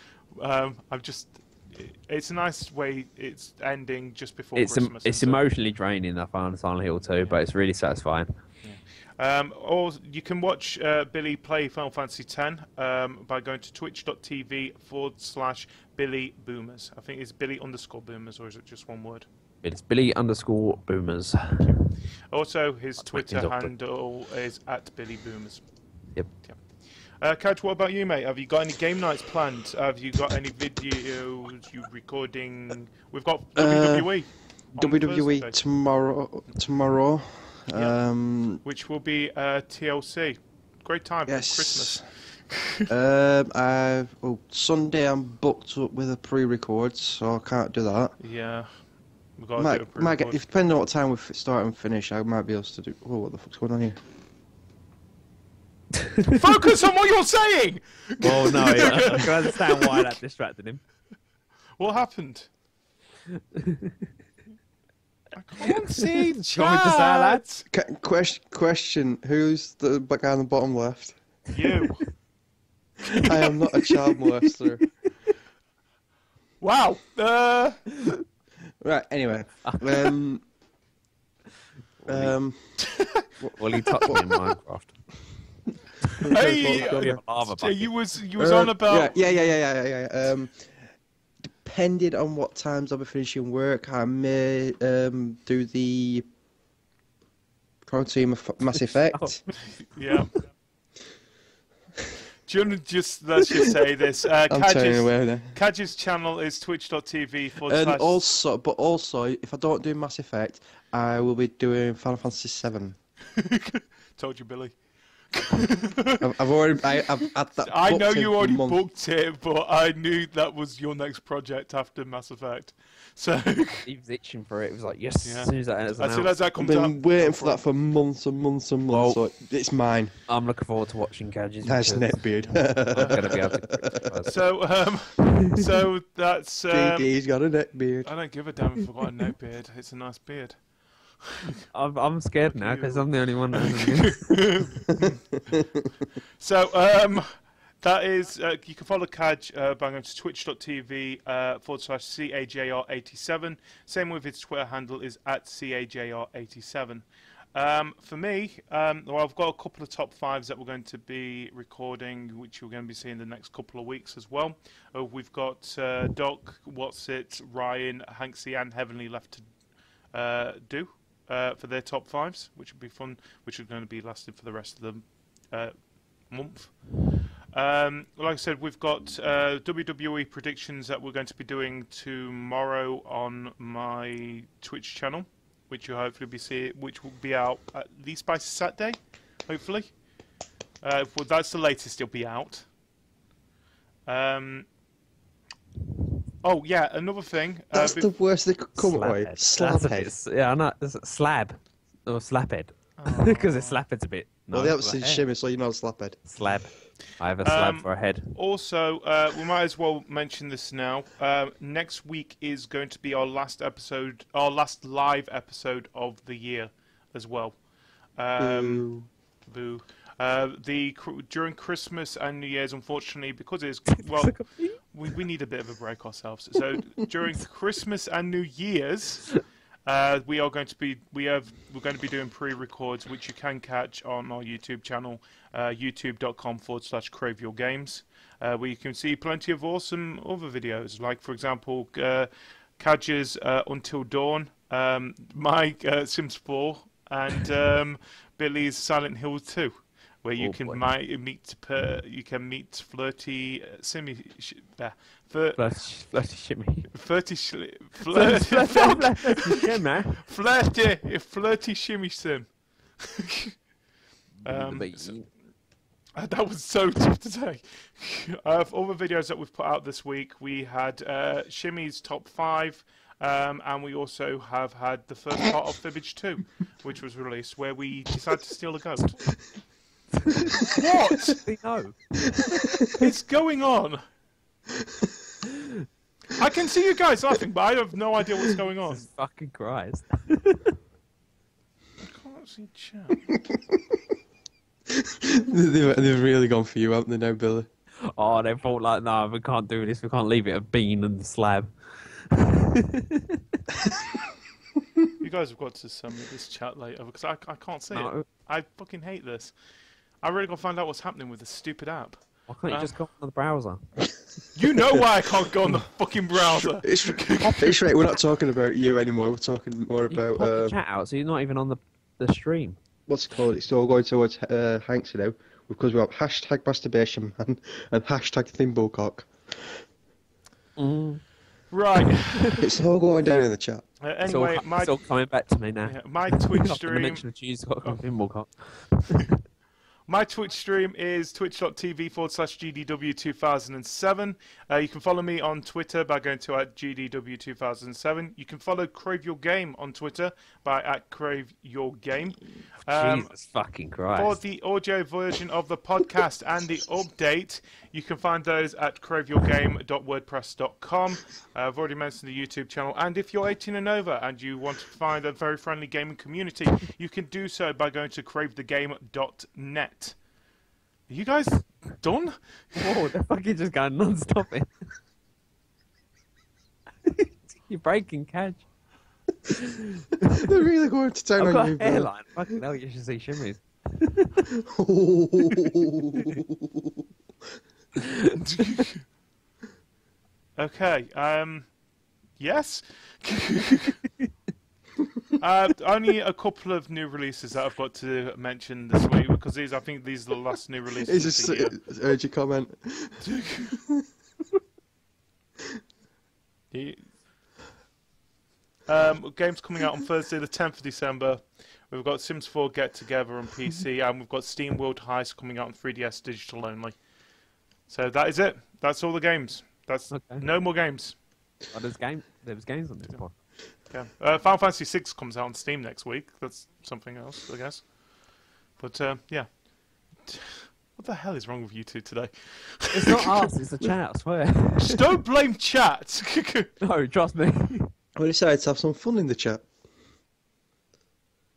It's a nice way it's ending just before Christmas. It's emotionally draining, I found Silent Hill 2, but it's really satisfying. Or you can watch Billy play Final Fantasy X by going to twitch.tv/Billy Boomers. I think it's Billy_Boomers, or is it just one word? It's Billy_Boomers. Also, his Twitter handle is @BillyBoomers. Yep. Cajr, what about you, mate? Have you got any game nights planned? Have you got any videos you recording? We've got WWE. WWE tomorrow. Which will be TLC. Great time for Christmas. Sunday I'm booked up with a pre-record, so I can't do that. Yeah. We've got to do a pre-record. Depending on what time we start and finish, I might be able to do... Oh, what the fuck's going on here? Focus on what you're saying! Oh, no, I can understand why that distracted him. What happened? I can't see the chat. Question, who's the guy on the bottom left? You. I am not a child molester. Wow. Right, anyway. Well, he touched me in Minecraft. Hey, you was on about... Yeah. Depending on what times I'll be finishing work, I may do the Crown Team of Mass Effect. Yeah. Do you want to let's just say this. Cajr's channel is twitch.tv / Also, if I don't do Mass Effect, I will be doing Final Fantasy VII. Told you, Billy. I've had that. I know you already booked it, but I knew that was your next project after Mass Effect. So he was itching for it. It was like, yes, as soon as that comes out. I've been waiting for that for months and months and months. So it's mine. I'm looking forward to watching Cajr's. Nice neckbeard. I'm going to be able to. So that's. JD's got a neckbeard. I don't give a damn if I've got a neckbeard. It's a nice beard. I'm scared now because I'm the only one that hasn't. So that is you can follow Cajr by going to twitch.tv /CAJR87. Same with his Twitter handle is @CAJR87. For me, well, I've got a couple of top 5s that we're going to be recording, which you're going to be seeing the next couple of weeks as well. We've got Doc, What's It, Ryan, Hanksy, and Heavenly left to do. For their top 5s, which would be fun, which are going to be lasting for the rest of the month. Like I said, we've got WWE predictions that we're going to be doing tomorrow on my Twitch channel, which you'll hopefully which will be out at least by Saturday, hopefully. Well, that's the latest it'll be out. Oh yeah, another thing. That's the worst they could come away. Slabhead. Yeah, I know. Slab or slaphead, because it's slaphead's a bit. Well, the opposite is shimmy, so you know slaphead. Slab. I have a slab for a head. Also, we might as well mention this now. Next week is going to be our last live episode of the year as well. Boo. During Christmas and New Year's, unfortunately, because it's we need a bit of a break ourselves. So during Christmas and New Year's, we're going to be doing pre-records, which you can catch on our YouTube channel, youtube.com/CraveYourGames, where you can see plenty of awesome other videos, like for example, Cajr's Until Dawn, my Sims 4, and Billy's Silent Hill 2. Where you can meet flirty shimmy. Flirty shimmy. Flirty shimmy sim. That was so tough to say. Of all the videos that we've put out this week, we had Shimmy's top 5, and we also have had the first part of Fibbage 2, which was released, where we decided to steal a goat. What? No. It's going on. I can see you guys laughing, but I have no idea what's going on. Jesus fucking Christ. I can't see chat. They've really gone for you, haven't they now, Billy? Oh, they thought like, no, we can't do this. We can't leave it a bean and the slab. You guys have got to send me this chat later because I can't see it. I fucking hate this. I really got to find out what's happening with this stupid app. Why can't you just go on the browser? You know why I can't go on the fucking browser. It's right, we're not talking about you anymore. We're talking more about... pop the chat out, so you're not even on the stream. What's it called? It's all going towards Hanks now, because we have hashtag masturbation man and hashtag thimblecock. Right. It's all going down in the chat. Anyway, it's all coming back to me now. Yeah, my Twitch stream... mention of cheese got a thimblecock. My Twitch stream is twitch.tv/GDW2007. You can follow me on Twitter by going to @GDW2007. You can follow Crave Your Game on Twitter by @CraveYourGame. Jesus fucking Christ. For the audio version of the podcast and the update, you can find those at craveyourgame.wordpress.com. I've already mentioned the YouTube channel. And if you're 18 and over and you want to find a very friendly gaming community, you can do so by going to cravethegame.net. Are you guys done? Whoa, they're fucking just going non-stop it. You're breaking, Caj. They're really going to town on you, I've got a hairline. Fucking hell, you should see shimmies. Okay, yes? Only a couple of new releases that I've got to mention this week, because I think these are the last new releases It's of the year. just urge your comment. Games coming out on Thursday the 10th of December. We've got Sims 4 Get Together on PC, and we've got Steam World Heist coming out on 3DS digital only. So that is it. That's all the games. That's okay. No more games. Oh, there's games on this pod. Yeah. Final Fantasy 6 comes out on Steam next week. That's something else, I guess. But yeah. What the hell is wrong with you two today? It's not us, it's the chat, I swear. Just don't blame chat. No, trust me. We decided to have some fun in the chat.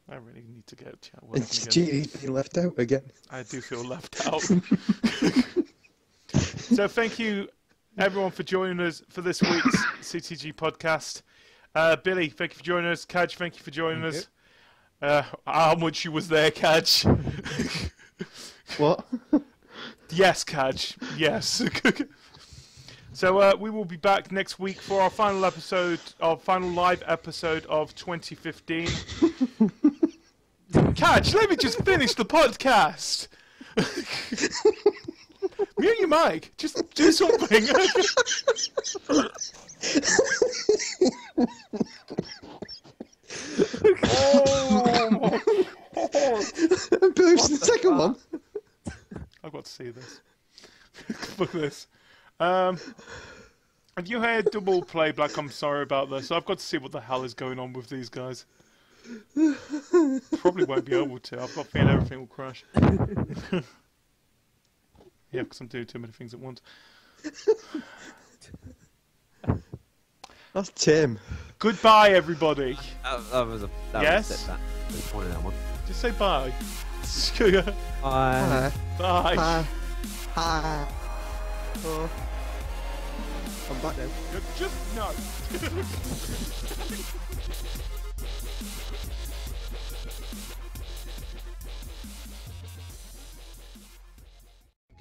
I really need to get chat. He's being left out again. I do feel left out. So thank you, everyone, for joining us for this week's CTG podcast. Billy, thank you for joining us. Caj, thank you for joining us. How much you was there, Caj? What? Yes, Caj. Yes. So we will be back next week for our final live episode of 2015. Caj, let me just finish the podcast. Mute your mic. Just do something. Oh, Billy's the second one. I've got to see this. Look at this. Have you heard double play Black? I'm sorry about this. I've got to see what the hell is going on with these guys. Probably won't be able to. I've got a feeling everything will crash. Yeah, because I'm doing too many things at once. That's Tim. Goodbye, everybody. That was Yes? that point in that one. Just say bye. Bye. Bye. Hi. Hi. Oh. I'm back now. Just no.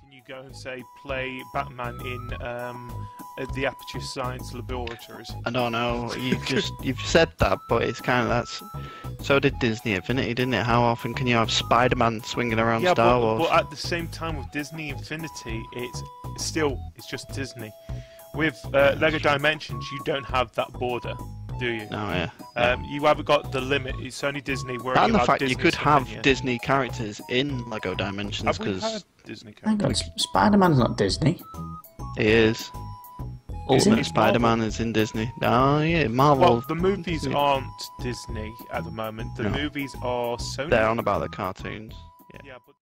Can you go and say play Batman in the Aperture Science Laboratories? I don't know. You've said that, but it's kind of that's. So did Disney Infinity, didn't it? How often can you have Spider-Man swinging around Star Wars? But at the same time with Disney Infinity, it's just Disney. With Lego Dimensions, you don't have that border, do you? No, yeah. You haven't got the limit. It's only Disney. Where And you the have fact Disney you could stuff have in, yeah. Disney characters in Lego Dimensions Have we because had Disney Hang characters? on, Spider-Man's not Disney. it is. Isn't Ultimate it? Spider-Man is in Disney. Oh yeah, Marvel. Well, the movies aren't Disney at the moment. The No. movies are Sony. They're on about the cartoons. Yeah, but